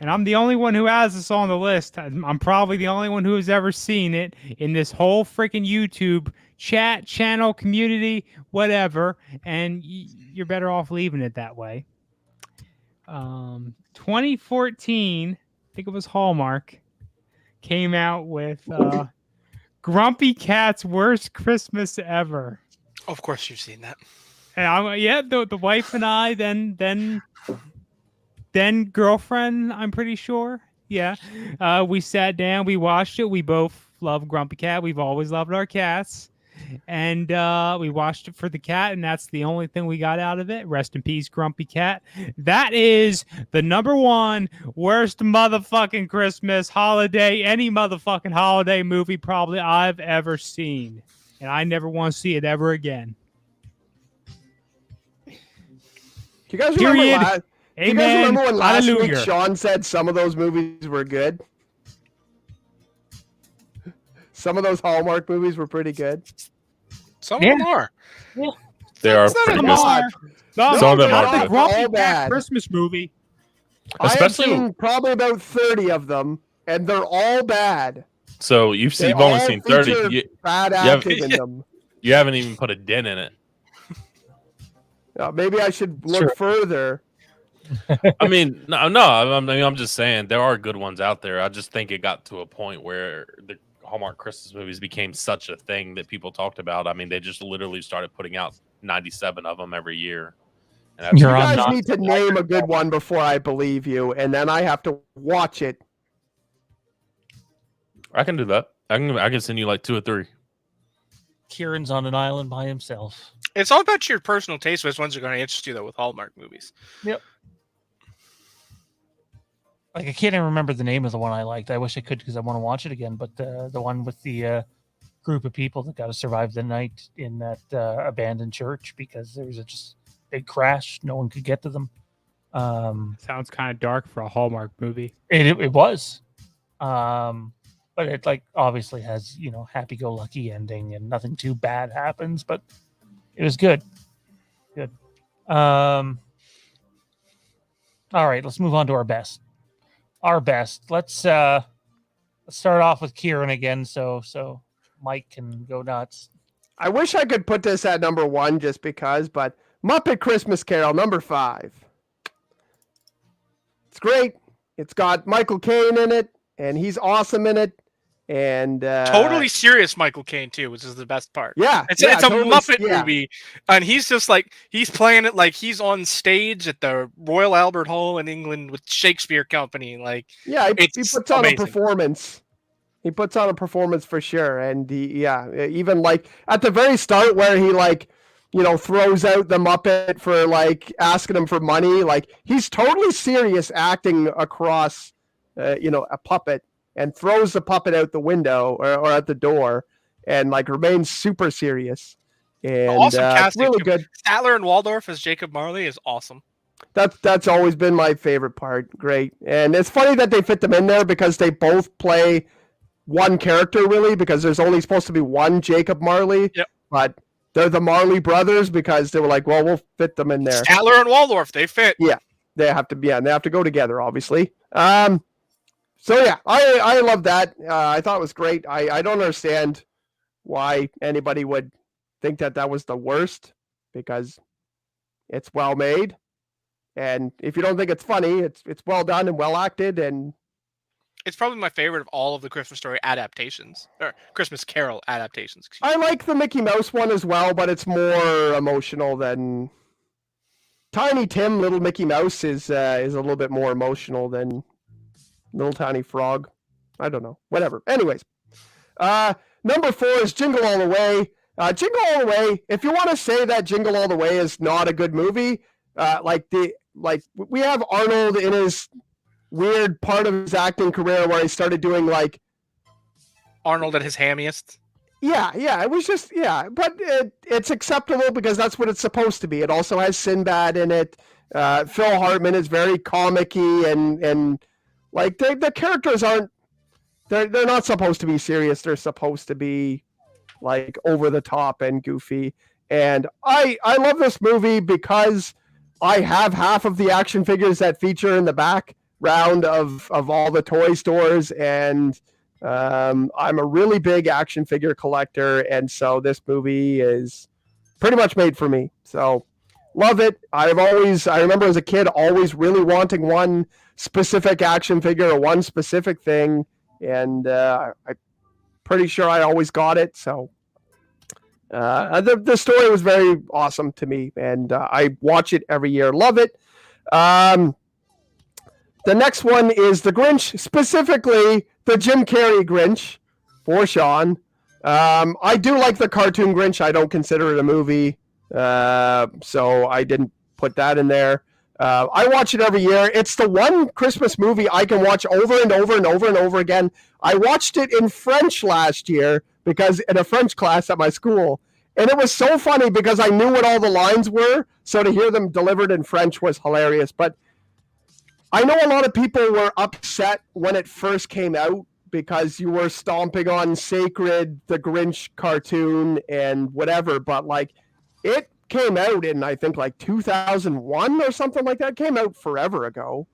And I'm the only one who has this on the list. I'm probably the only one who has ever seen it in this whole freaking YouTube chat, channel, community, whatever. And you're better off leaving it that way. 2014, I think it was Hallmark, came out with Grumpy Cat's Worst Christmas Ever. Of course you've seen that. And the wife and I, then girlfriend, I'm pretty sure. Yeah. We sat down, we watched it. We both love Grumpy Cat. We've always loved our cats. And we watched it for the cat, and that's the only thing we got out of it. Rest in peace, Grumpy Cat. That is the #1 worst motherfucking Christmas holiday, any motherfucking holiday movie probably I've ever seen. And I never want to see it ever again. Do you guys remember Period. Do you guys remember when last week Sean said some of those movies were good? Some of those Hallmark movies were pretty good. Some of them are. Yeah. They are Some pretty of good. them are. Some of them not are the good. Grumpy All Cat bad. Christmas movie. Especially- I have seen probably about 30 of them, and they're all bad. So you've They only all seen 30. feature bad haven't- acting in them. You haven't even put a dent in it. Maybe I should look further. I mean, I'm just saying there are good ones out there. I just think it got to a point where the Hallmark Christmas movies became such a thing that people talked about. I mean, they just literally started putting out 97 of them every year. And You You're on guys need to name a good one before I believe you, and then I have to watch it. I can do that. I can send you like 2 or 3. Kieran's on an island by himself. It's all about your personal taste. Which ones are going to interest you, though, with Hallmark movies? Like, I can't even remember the name of the one I liked. I wish I could because I want to watch it again. But the one with the group of people that got to survive the night in that abandoned church because there was a just big crash. No one could get to them. Sounds kind of dark for a Hallmark movie. It was. But it like obviously has, happy-go-lucky ending and nothing too bad happens, but it was good. Good. All right, let's move on to our best. Our best. Let's start off with Kieran again, so Mike can go nuts. I wish I could put this at #1 just because, but Muppet Christmas Carol, #5. It's great. It's got Michael Caine in it, and he's awesome in it. and Totally serious Michael Caine too, which is the best part. Yeah, It's yeah, a totally, Muppet yeah. movie, and he's just like he's playing it like he's on stage at the Royal Albert Hall in England with Shakespeare Company. Like, Yeah, he it's puts on amazing. a performance. He puts on a performance for sure, and even like at the very start where he like, throws out the Muppet for like asking him for money, like he's totally serious acting across, a puppet, and throws the puppet out the window or out the door, and like remains super serious. And Awesome it's casting, really too. good. Statler and Waldorf as Jacob Marley is awesome. That's always been my favorite part. Great, and it's funny that they fit them in there because they both play one character really, because there's only supposed to be one Jacob Marley. Yep. But they're the Marley brothers because they were like, well, we'll fit them in there. Statler and Waldorf, they fit. Yeah, they have to be, and they have to go together, obviously. So yeah, I love that. I thought it was great. I don't understand why anybody would think that was the worst, because it's well made, and if you don't think it's funny, it's well done and well acted, and It's probably my favorite of all of the Christmas Story adaptations, or Christmas Carol adaptations. Excuse me. I like the Mickey Mouse one as well, but it's more emotional than Tiny Tim. Little Mickey Mouse is a little bit more emotional than Little Tiny Frog. I don't know. Whatever. Anyways, number 4 is Jingle All the Way. Jingle All the Way. If you want to say that Jingle All the Way is not a good movie, we have Arnold in his weird part of his acting career where he started doing like Arnold at his hammiest. Yeah, it was just, but it's acceptable because that's what it's supposed to be. It also has Sinbad in it. Phil Hartman is very comic-y, and like the characters they're not supposed to be serious. They're supposed to be like over the top and goofy. And I love this movie because I have half of the action figures that feature in the background of all the toy stores, and I'm a really big action figure collector, and so this movie is pretty much made for me. So love it. I remember as a kid always really wanting one specific action figure or one specific thing, and I'm pretty sure I always got it. So the story was very awesome to me, and I watch it every year. Love it. The next one is The Grinch, specifically the Jim Carrey Grinch for Sean. I do like the cartoon Grinch. I don't consider it a movie, so I didn't put that in there. I watch it every year. It's the one Christmas movie I can watch over and over and over and over again. I watched it in French last year because in a French class at my school, and it was so funny because I knew what all the lines were, so to hear them delivered in French was hilarious. But I know a lot of people were upset when it first came out because you were stomping on Sacred, the Grinch cartoon, and whatever, but like it came out in, I think, like 2001 or something like that. It came out forever ago.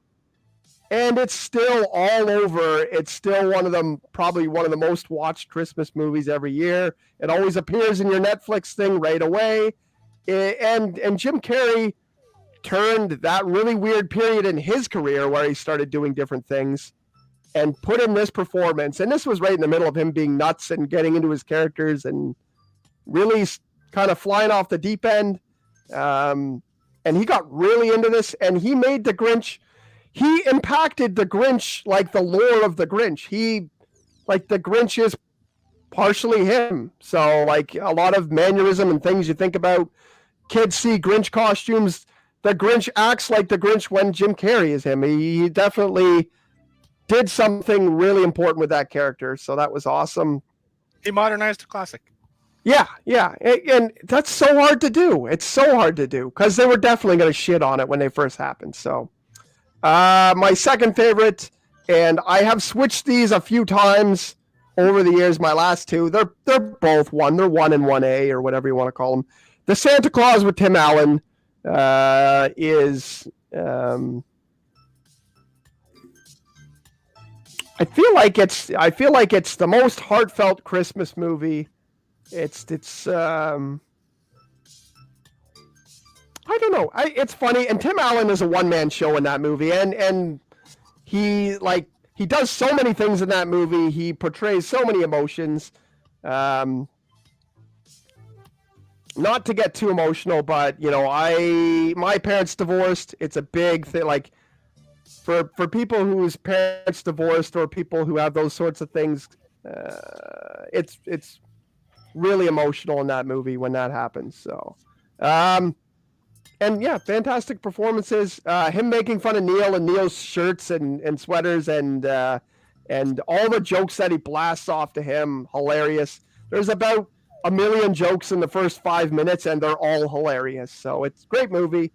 And it's still all over. It's still probably one of the most watched Christmas movies every year. It always appears in your Netflix thing right away. And Jim Carrey turned that really weird period in his career where he started doing different things and put in this performance. And this was right in the middle of him being nuts and getting into his characters and really kind of flying off the deep end. And he got really into this, and he made the Grinch. He impacted the Grinch, like the lore of the Grinch. The Grinch is partially him. So like a lot of mannerism and things you think about, kids see Grinch costumes. The Grinch acts like the Grinch when Jim Carrey is him. He definitely did something really important with that character. So that was awesome. He modernized a classic. Yeah. And that's so hard to do. It's so hard to do because they were definitely going to shit on it when they first happened. So my second favorite, and I have switched these a few times over the years, my last two, they're both one. They're 1 and 1A or whatever you want to call them. The Santa Claus with Tim Allen is I feel like it's the most heartfelt Christmas movie. It's I don't know. It's funny, and Tim Allen is a one-man show in that movie, and he he does so many things in that movie. He portrays so many emotions. Not to get too emotional, but my parents divorced. It's a big thing. Like for people whose parents divorced or people who have those sorts of things, it's really emotional in that movie when that happens. So, and yeah, fantastic performances. Him making fun of Neil and Neil's shirts and sweaters and all the jokes that he blasts off to him, hilarious. There's about a million jokes in the first 5 minutes, and they're all hilarious. So it's a great movie.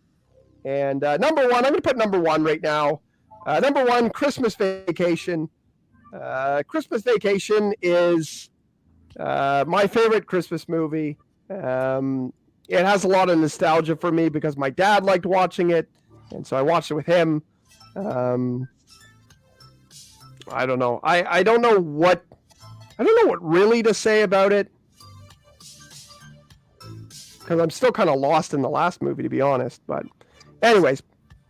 And number one, I'm going to put number one right now. Number one, Christmas Vacation. Christmas Vacation is my favorite Christmas movie. It has a lot of nostalgia for me because my dad liked watching it, and so I watched it with him. I don't know. I don't know what really to say about it, because I'm still kind of lost in the last movie, to be honest. But anyways,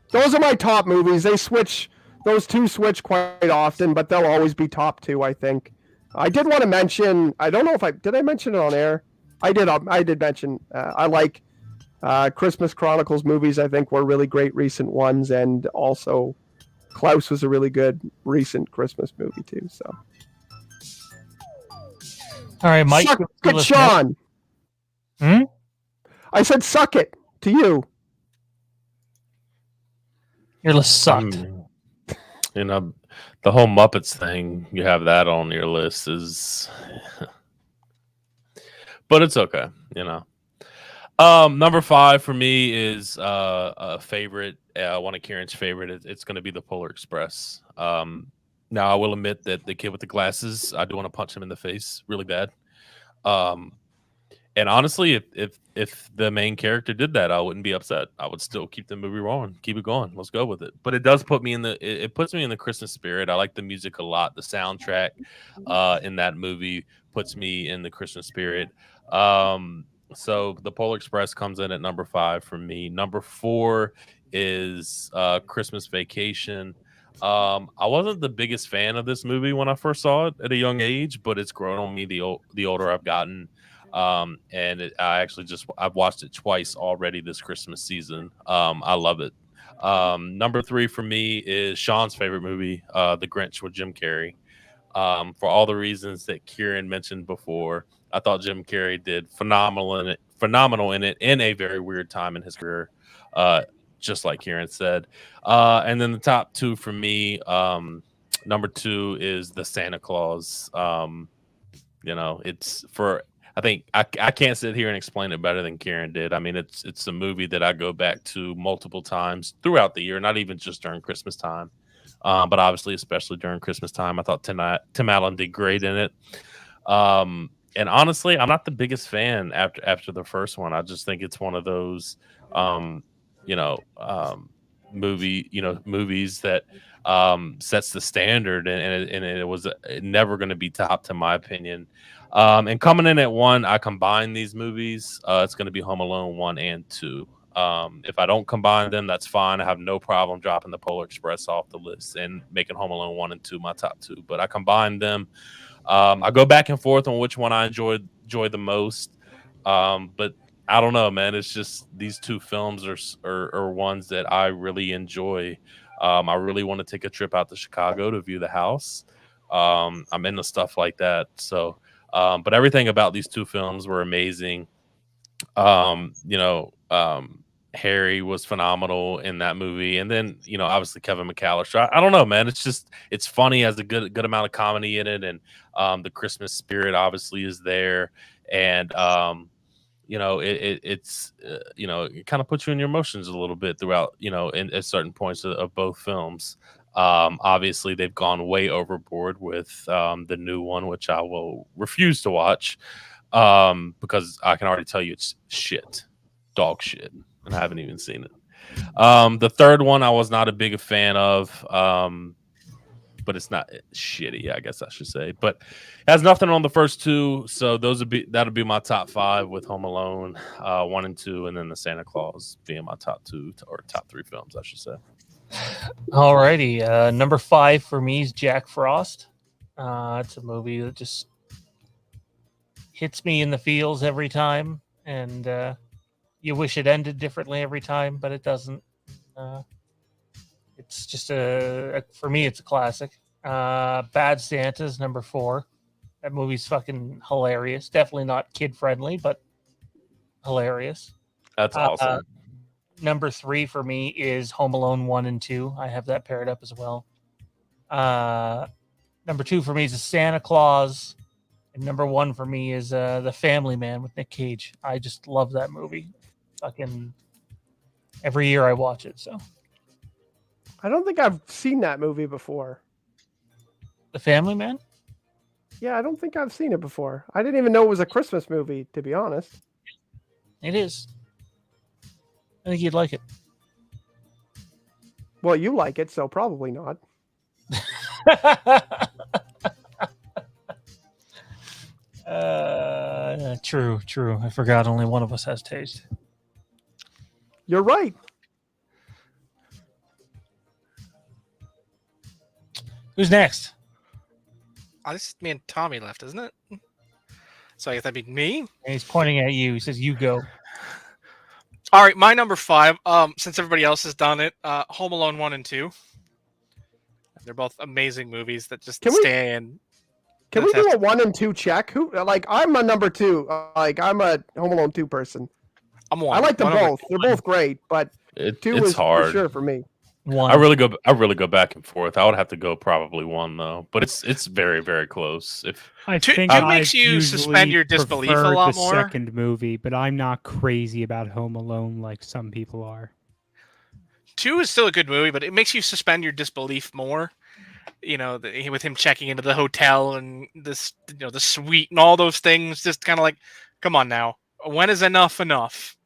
those are my top movies. Those two switch quite often, but they'll always be top two, I think. I did want to mention, I don't know if did I mention it on air? I did mention, I like Christmas Chronicles movies. I think were really great recent ones, and also Klaus was a really good recent Christmas movie too. So, all right, Mike. Suck it, Sean. I said suck it to you. Your list sucked. The whole Muppets thing, you have that on your list is, but it's okay. Number 5 for me is a favorite. One of Kieran's favorite. It's going to be the Polar Express. Now I will admit that the kid with the glasses, I do want to punch him in the face really bad. And honestly, if the main character did that, I wouldn't be upset. I would still keep the movie rolling, keep it going. Let's go with it. But it does put me in it puts me in the Christmas spirit. I like the music a lot. The soundtrack in that movie puts me in the Christmas spirit. So the Polar Express comes in at number 5 for me. Number 4 is Christmas Vacation. I wasn't the biggest fan of this movie when I first saw it at a young age, but it's grown on me the older I've gotten. I've watched it twice already this Christmas season. I love it. Number 3 for me is Sean's favorite movie, The Grinch with Jim Carrey. For all the reasons that Kieran mentioned before, I thought Jim Carrey did phenomenal in it in a very weird time in his career, just like Kieran said. And then the top 2 for me, number 2 is the Santa Claus. It's for. I think I can't sit here and explain it better than Kieran did. I mean, it's a movie that I go back to multiple times throughout the year, not even just during Christmas time, but obviously, especially during Christmas time. I thought Tim Allen did great in it. And honestly, I'm not the biggest fan after the first one. I just think it's one of those, movies that sets the standard, and it was never going to be topped, in my opinion. And coming in at 1, I combine these movies. It's going to be Home Alone 1 and 2. If I don't combine them, that's fine. I have no problem dropping the Polar Express off the list and making Home Alone 1 and 2 my top 2. But I combine them. I go back and forth on which one I enjoy the most. But I don't know, man. It's just these two films are ones that I really enjoy. I really want to take a trip out to Chicago to view the house. I'm into stuff like that. So. But everything about these two films were amazing. Harry was phenomenal in that movie, and then obviously Kevin McAllister. I don't know, man. It's funny, has a good amount of comedy in it, and the Christmas spirit obviously is there, and it kind of puts you in your emotions a little bit throughout, at certain points of both films. Obviously they've gone way overboard with the new one, which I will refuse to watch because I can already tell you it's dog shit, and I haven't even seen it. The third one I was not a big fan of, but it's not shitty, I guess I should say, but it has nothing on the first two, so that'll be my top 5, with Home Alone 1 and 2, and then the Santa Claus being my top 2 or top 3 films, I should say. Alrighty, number 5 for me is Jack Frost. It's a movie that just hits me in the feels every time, and you wish it ended differently every time, but it doesn't. It's just for me, it's a classic. Bad Santa's number 4. That movie's fucking hilarious. Definitely not kid friendly, but hilarious. That's awesome. Number 3 for me is Home Alone 1 and 2. I have that paired up as well. Number 2 for me is Santa Claus. And number 1 for me is The Family Man with Nick Cage. I just love that movie. Fucking every year I watch it. So I don't think I've seen that movie before. The Family Man? Yeah, I don't think I've seen it before. I didn't even know it was a Christmas movie, to be honest. It is. I think you'd like it. Well, you like it, so probably not. True. I forgot only one of us has taste. You're right. Who's next? Oh, this is me and Tommy left, isn't it? So I guess that'd be me. And he's pointing at you. He says, "You go." All right, my number 5. Since everybody else has done it, Home Alone 1 and 2. They're both amazing movies that just stay in. Can we do a 1 and 2 check? Who? Like, I'm a number 2. Like, I'm a Home Alone 2 person. I'm 1. I like them One over- both. They're both great, but 2 it's is hard. for sure for me. 1. I really go back and forth. I would have to go probably 1 though, but it's very very close. If I Two- think two I makes you suspend your disbelief a preferred lot the more. second movie, but I'm not crazy about Home Alone like some people are. 2 is still a good movie, but it makes you suspend your disbelief more. You know, with him checking into the hotel and this, the suite and all those things, just kind of like, come on now, when is enough enough?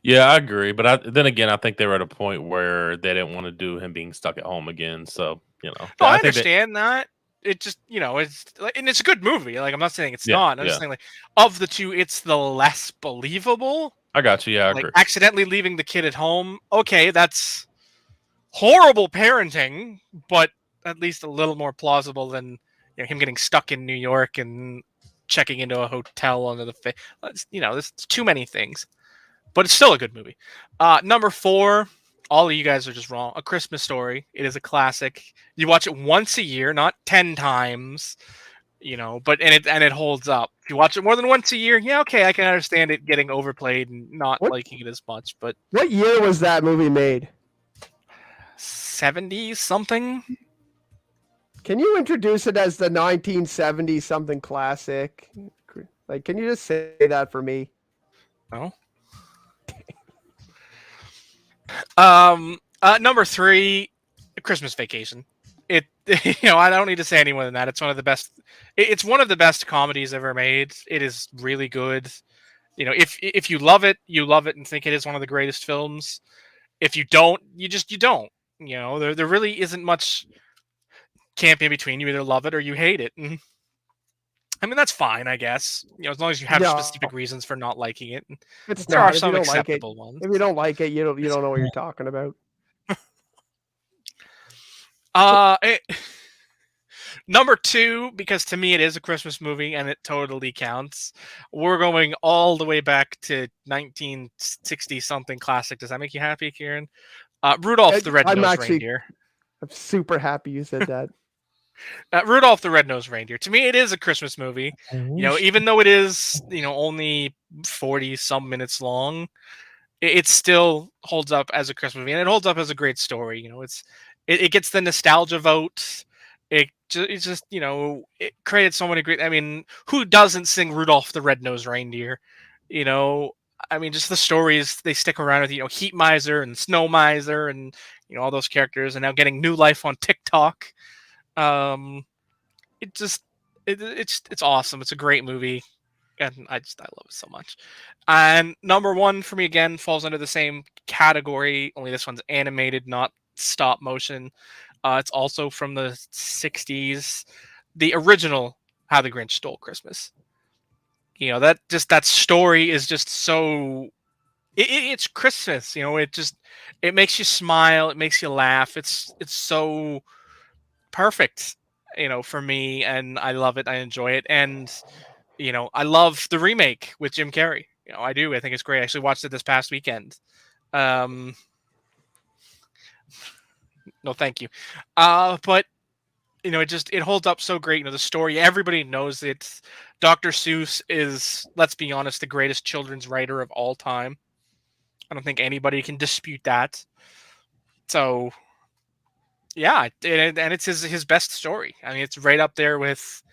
yeah, I agree, but then again, I think they were at a point where they didn't want to do him being stuck at home again. So No, I think understand that. It just, it's like, and it's a good movie. Like, I'm not saying it's Yeah, not. I'm just saying, like, of the 2, it's the less believable. I got you. Yeah, I Like, agree. accidentally leaving the kid at home. Okay, that's horrible parenting, but at least a little more plausible than him getting stuck in New York and checking into a hotel under the there's too many things, but it's still a good movie. Number 4, all of you guys are just wrong. A Christmas Story. It is a classic. You watch it once a year, not 10 times. But it holds up. If you watch it more than once a year, yeah, okay, I can understand it getting overplayed and not liking it as much. But What year was that movie made? 70s something. Can you introduce it as the 1970 something classic? Like, can you just say that for me? No. Number 3, Christmas Vacation. It I don't need to say any more than that. It's one of the best. It's one of the best comedies ever made. It is really good. If you love it, you love it and think it is one of the greatest films. If you don't, you don't. There really isn't much camp in between. You either love it or you hate it. And I mean, that's fine, I guess. As long as you have specific reasons for not liking it. It's There not. are If you some don't like it, acceptable ones. if you don't like it, you don't know what you're talking about. Number 2, because to me it is a Christmas movie and it totally counts. We're going all the way back to 1960 something classic. Does that make you happy, Kieran? Rudolph the Red-Nosed Reindeer. I'm super happy you said that. Rudolph the Red-Nosed Reindeer. To me, it is a Christmas movie. Even though it is, only 40 some minutes long, it still holds up as a Christmas movie, and it holds up as a great story. It gets the nostalgia vote. It's just it created so many great. I mean, who doesn't sing Rudolph the Red-Nosed Reindeer? I mean, just the stories they stick around with. Heat Miser and Snow Miser, and all those characters, and now getting new life on TikTok. It's awesome. It's a great movie, and I love it so much. And number 1 for me again falls under the same category. Only this one's animated, not stop motion. It's also from the 60s. The original How the Grinch Stole Christmas. That story is just so it's Christmas. It makes you smile. It makes you laugh. It's so perfect, for me, and I love it. I enjoy it, and I love the remake with Jim Carrey. I do. I think it's great. I actually watched it this past weekend. No, thank you. But it holds up so great. The story, everybody knows it. Dr. Seuss is, let's be honest, the greatest children's writer of all time. I don't think anybody can dispute that. So, yeah, and it's his best story. I mean, it's right up there with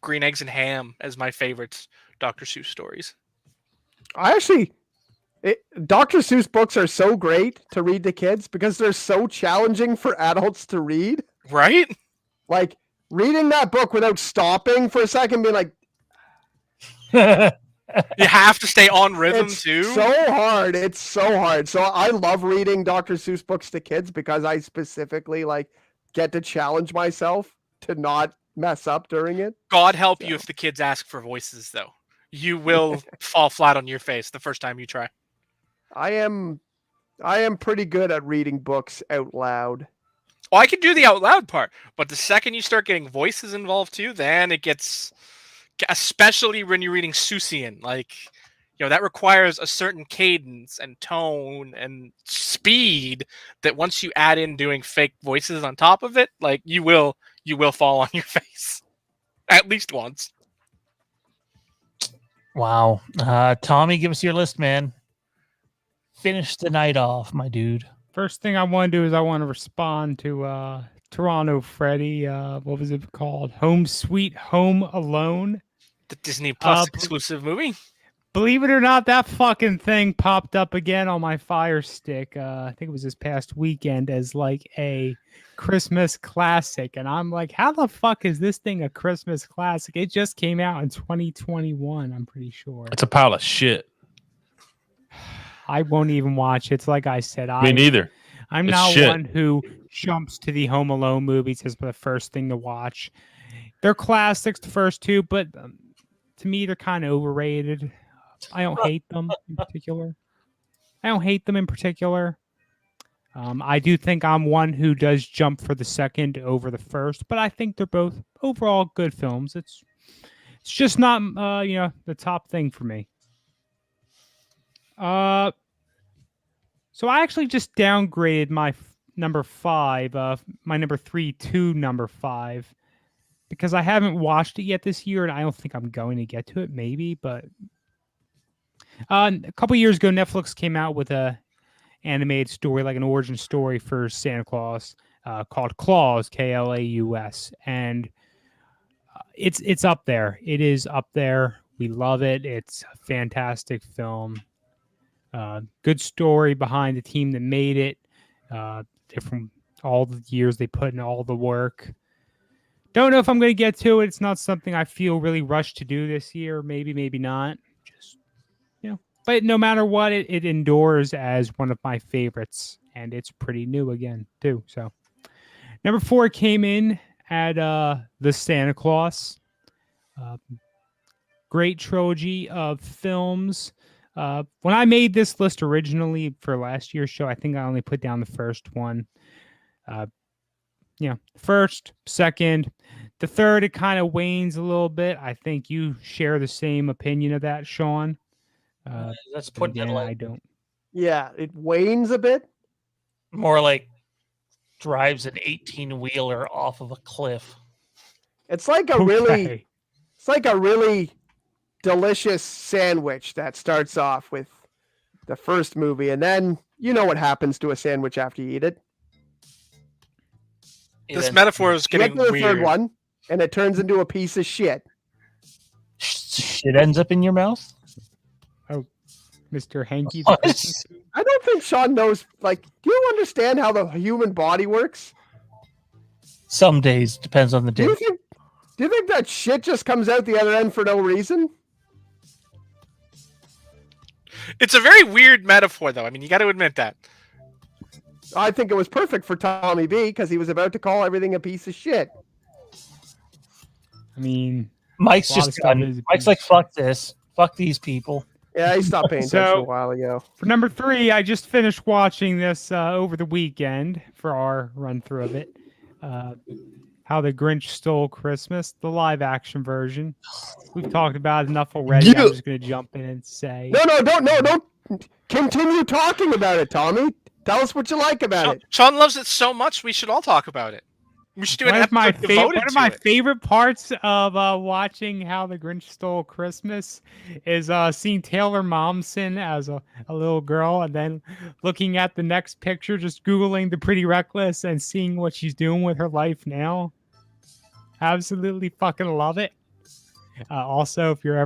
Green Eggs and Ham as my favorite Dr. Seuss stories. Dr. Seuss books are so great to read to kids because they're so challenging for adults to read. Right? Like reading that book without stopping for a second, being like, you have to stay on rhythm it's too. So hard. It's so hard. So I love reading Dr. Seuss books to kids because I specifically get to challenge myself to not mess up during it. God help you if the kids ask for voices, though. You will fall flat on your face the first time you try. I am pretty good at reading books out loud. Well, I can do the out loud part, but the second you start getting voices involved too, then it gets, especially when you're reading Seussian, that requires a certain cadence and tone and speed that once you add in doing fake voices on top of it, you will fall on your face at least once. Wow. Tommy, give us your list, man. Finish the night off, my dude. First thing I want to do is I want to respond to Toronto Freddy. What was it called? Home Sweet Home Alone. The Disney Plus exclusive movie. Believe it or not, that fucking thing popped up again on my Fire Stick. I think it was this past weekend as a Christmas classic. And I'm like, how the fuck is this thing a Christmas classic? It just came out in 2021, I'm pretty sure. It's a pile of shit. I won't even watch it. It's like I said. Me neither. I'm not one who jumps to the Home Alone movies as the first thing to watch. They're classics, the first two, but to me, they're kind of overrated. I don't hate them in particular. I do think I'm one who does jump for the second over the first, but I think they're both overall good films. It's just not the top thing for me. So I actually just downgraded my number 5, my number 3 to number 5, because I haven't watched it yet this year, and I don't think I'm going to get to it. Maybe, but a couple years ago, Netflix came out with a animated story, like an origin story for Santa Claus, called Claus, Klaus, and it's up there. It is up there. We love it. It's a fantastic film. Good story behind the team that made it. From all the years they put in all the work. Don't know if I'm going to get to it. It's not something I feel really rushed to do this year. Maybe not. Just, but no matter what, it endures as one of my favorites, and it's pretty new again too. So, number 4 came in at the Santa Claus. Great trilogy of films. When I made this list originally for last year's show, I think I only put down the first one. First, second, the third, it kind of wanes a little bit. I think you share the same opinion of that, Sean. Let's put it I don't. Yeah, it wanes a bit. More like drives an 18-wheeler off of a cliff. It's like a really delicious sandwich that starts off with the first movie, and then you know what happens to a sandwich after you eat it. This metaphor is getting the weird. Third one, and it turns into a piece of shit. Shit ends up in your mouth? Oh, Mr. Hanky. I don't think Sean knows. Do you understand how the human body works? Some days, depends on the day. Do you think that shit just comes out the other end for no reason? It's a very weird metaphor, though. I mean, you got to admit that. I think it was perfect for Tommy B because he was about to call everything a piece of shit. I mean, Mike's just done. Mike's like, fuck this. Fuck these people. Yeah, he stopped paying attention So- a while ago. For number 3, I just finished watching this over the weekend for our run through of it. How the Grinch Stole Christmas, the live action version. We've talked about it enough already. Yeah. I'm just going to jump in and say. No, don't continue talking about it, Tommy. Tell us what you like about it. Sean loves it so much. We should all talk about it. We should do an One of my, episode devoted one of to my it. favorite parts of watching How the Grinch Stole Christmas is seeing Taylor Momsen as a little girl and then looking at the next picture, just Googling the Pretty Reckless and seeing what she's doing with her life now. Absolutely fucking love it. Also, if you're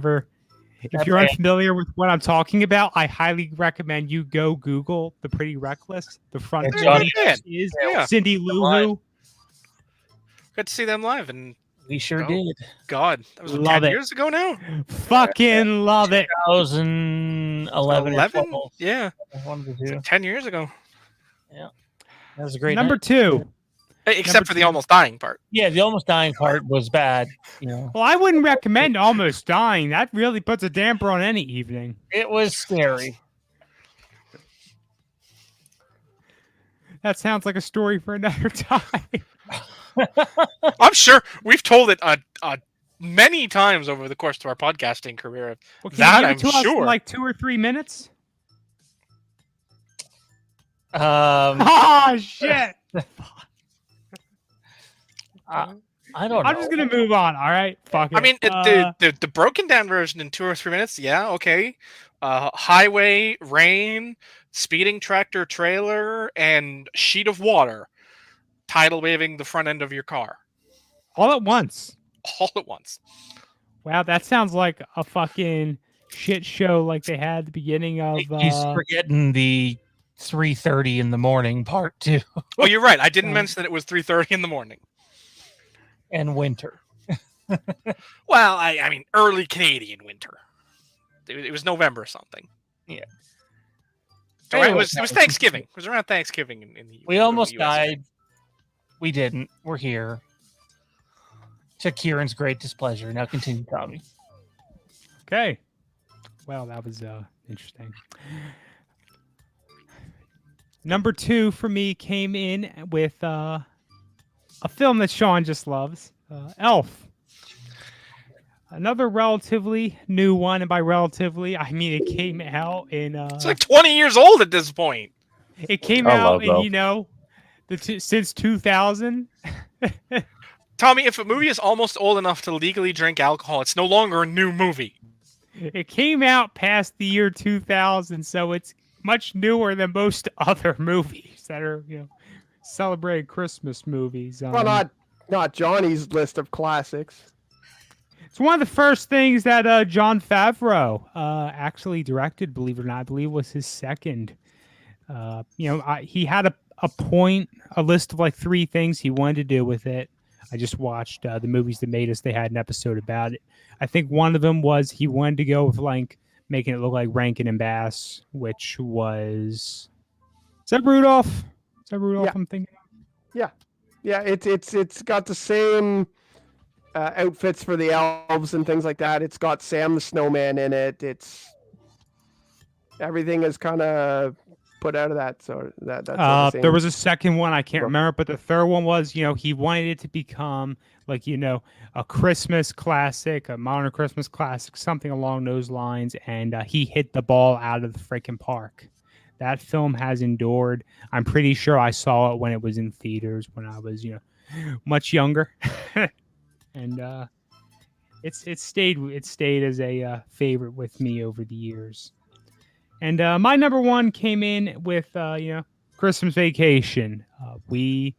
unfamiliar with what I'm talking about, I highly recommend you go Google the Pretty Reckless. The front And page Johnny is Yeah. Cindy Lou Who. Good to see them live, and We sure Oh. did. God, that was Love 10 it. years ago now. Fucking love it. 2011 or 11? 12. Yeah, One of the it's two. like 10 years ago. That was a great Number night. 2. Except Number for the two. almost dying part. Yeah, the almost dying part was bad. You know, Well, I wouldn't recommend Almost Dying. That really puts a damper on any evening. it was scary. That sounds like a story for another time. I'm sure we've told it many times over the course of our podcasting career. Well, can That you give I'm it to us in sure. like 2 or 3 minutes? I Oh shit! don't know. I'm just gonna move on. All right, fuck it. I mean, the broken down version in 2 or 3 minutes. Yeah, okay. Highway, rain, speeding tractor trailer, and sheet of water, tidal waving the front end of your car all at once. all at once. Wow, that sounds like a fucking shit show like they had at the beginning of. He's forgetting the 3:30 in the morning part too, Oh, you're right. I didn't mention that it was 3:30 in the morning. and winter. Well, I mean, early Canadian winter. It was November or something. Yeah. So Anyway, it was Thanksgiving. It was around Thanksgiving in the We almost USA. died. We didn't. We're here. To Kieran's great displeasure. Now continue, Tommy. Okay. Well, that was interesting. Number 2 for me came in with a film that Sean just loves, Elf. Another relatively new one, and by relatively, I mean it came out in. It's like 20 years old at this point. It came I out love in Elf. since 2000. Tommy, if a movie is almost old enough to legally drink alcohol, it's no longer a new movie. It came out past the year 2000, so it's much newer than most other movies that are celebrated Christmas movies. Well, not Johnny's list of classics. It's one of the first things that Jon Favreau actually directed, believe it or not. I believe was his second. He had a list of like 3 things he wanted to do with it. I just watched the movies that made us. They had an episode about it. I think one of them was he wanted to go with like making it look like Rankin and Bass, which was... Is that Rudolph? Is that Rudolph Yeah. I'm thinking? Yeah, it's got the same outfits for the elves and things like that. It's got Sam the Snowman in it. Everything is kind of put out of that. So that's the same. There was a second one I can't Well- remember, but the third one was he wanted it to become like a Christmas classic, a modern Christmas classic, something along those lines, and he hit the ball out of the freaking park. That film has endured. I'm pretty sure I saw it when it was in theaters when I was much younger, and it stayed as a favorite with me over the years. And my number 1 came in with Christmas Vacation. We,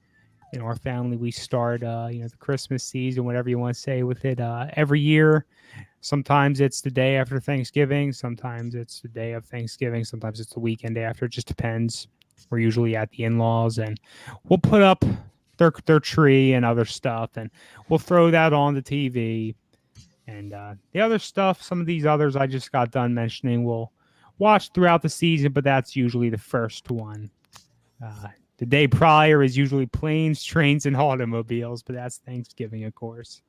our family, we start the Christmas season, whatever you want to say with it, every year. Sometimes it's the day after Thanksgiving. Sometimes it's the day of Thanksgiving. Sometimes it's the weekend after. It just depends. We're usually at the in-laws, and we'll put up their tree and other stuff, and we'll throw that on the TV. And the other stuff, some of these others I just got done mentioning, we'll watch throughout the season, but that's usually the first one. The day prior is usually planes, trains, and automobiles, but that's Thanksgiving, of course.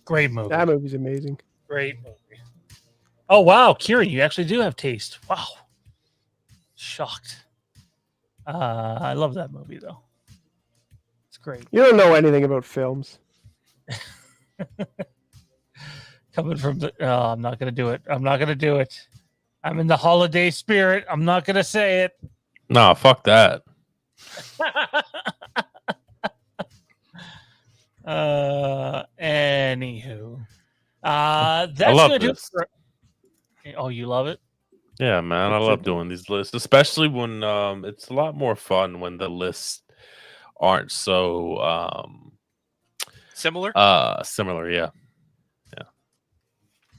Great movie. That movie's amazing. Great movie. Oh wow, Kieran, you actually do have taste. Wow, shocked. I love that movie though. It's great. You don't know anything about films. Coming from the, I'm not gonna do it. I'm not gonna do it. I'm in the holiday spirit. I'm not gonna say it. Nah, fuck that. Anywho, that's I love gonna do it this. for. Oh, you love it? Yeah, man, I love doing these lists, especially when it's a lot more fun when the lists aren't so Similar. similar. Yeah,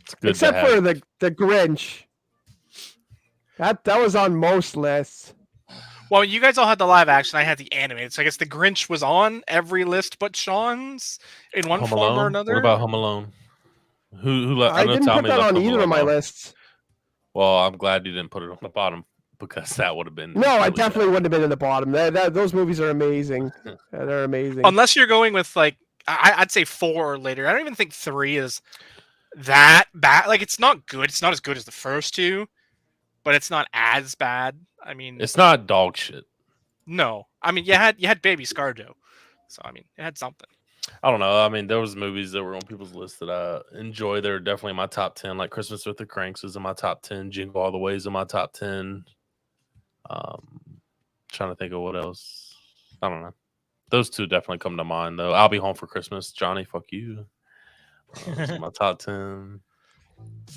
it's good. Except for the Grinch. That was on most lists. Well, you guys all had the live action. I had the animated. So I guess the Grinch was on every list but Sean's in one Home form Alone. or another. What about Home Alone? Who I know didn't put Tommy that left on Home either of Alone my off. lists. Well, I'm glad you didn't put it on the bottom because that would have been. No, I really definitely bad. wouldn't have been in the bottom. Those movies are amazing. They're amazing. Unless you're going with like, I'd say 4 or later. I don't even think 3 is that bad. Like, it's not good. It's not as good as the first 2, but it's not as bad. I mean, It's not dog shit. no. I mean, you had Baby Scarjo, so I mean, it had something. I don't know. I mean, there was movies that were on people's list that I enjoy. They're definitely in my top 10. Like Christmas with the Cranks is in my top 10. Jingle All the Way is in my top 10. Trying to think of what else. I don't know. Those two definitely come to mind, though. I'll Be Home for Christmas. Johnny, fuck you. It's in my top 10.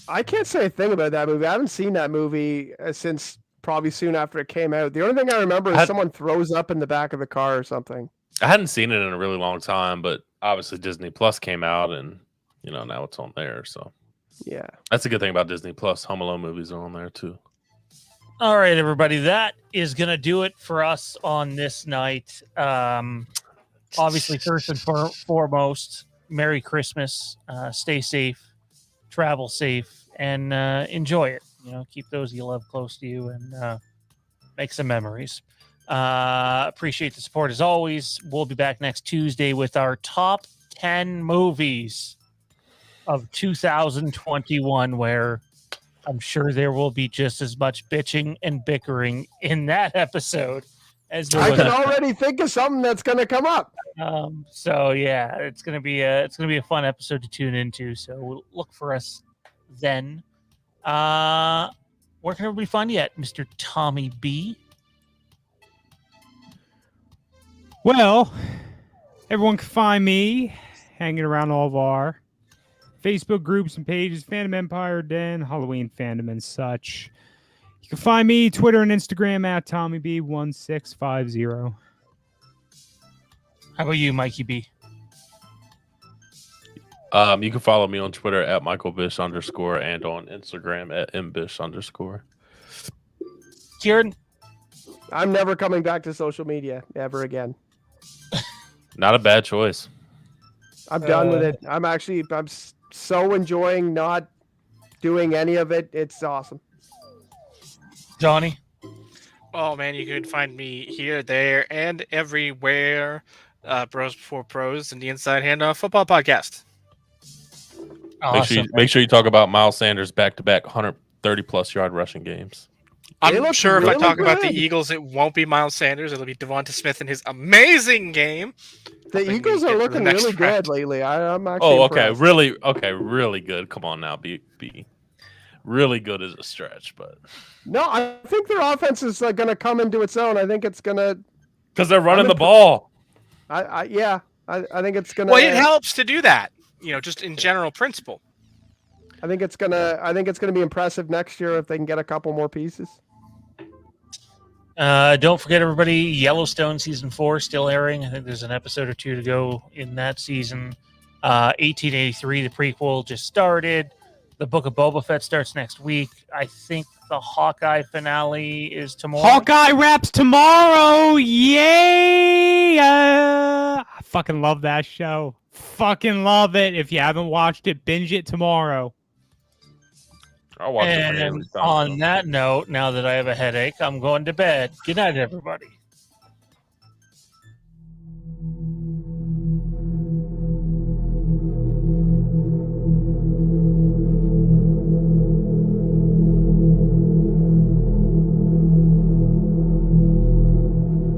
I can't say a thing about that movie. I haven't seen that movie since probably soon after it came out. The only thing I remember is someone throws up in the back of the car or something. I hadn't seen it in a really long time, but obviously Disney Plus came out, and now it's on there. So Yeah. that's a good thing about Disney Plus. Home Alone movies are on there too. All right, everybody. That is going to do it for us on this night. Obviously, first and foremost, Merry Christmas. Stay safe, travel safe, and enjoy it. Keep those you love close to you and make some memories. Appreciate the support as always. We'll be back next Tuesday with our top 10 movies of 2021, where I'm sure there will be just as much bitching and bickering in that episode as there I was. can already think of something that's going to come up. So yeah, it's gonna be a fun episode to tune into. So we'll look for us then. Where can everybody find you at, Mr. Tommy B? Well, everyone can find me hanging around all of our Facebook groups and pages, Fandom Empire Den, Halloween Fandom, and such. You can find me Twitter and Instagram at TommyB1650. How about you, Mikey B? You can follow me on Twitter at MichaelBish_ and on Instagram at MBish_. Kieran? I'm never coming back to social media ever again. Not a bad choice. I'm done with it. I'm so enjoying not doing any of it. It's awesome. Johnny? Oh man, you can find me here, there, and everywhere. Bros Before Pros and the Inside Handoff Football Podcast. Awesome. Make sure you talk about Miles Sanders back-to-back 130+ yard rushing games. I'm sure if I really talk about the good. Eagles, it won't be Miles Sanders. It'll be Devonta Smith in his amazing game. The Hoping Eagles we are get to the looking next really round. good lately. I'm actually Oh, okay, impressed. really good. Come on now, be really good is a stretch, but No, I think their offense is going to come into its own. I think it's going to. because they're running the ball. I think it's going to. Well, it helps to do that. Just in general principle. I think it's gonna be impressive next year if they can get a couple more pieces. Don't forget, everybody, Yellowstone season 4 still airing. I think there's an episode or 2 to go in that season. 1883, the prequel, just started. The Book of Boba Fett starts next week. I think the Hawkeye finale is tomorrow. Hawkeye wraps tomorrow. Yay! I fucking love that show. Fucking love it. If you haven't watched it, binge it tomorrow. I'll watch it. And on that note, now that I have a headache, I'm going to bed. Good night, everybody.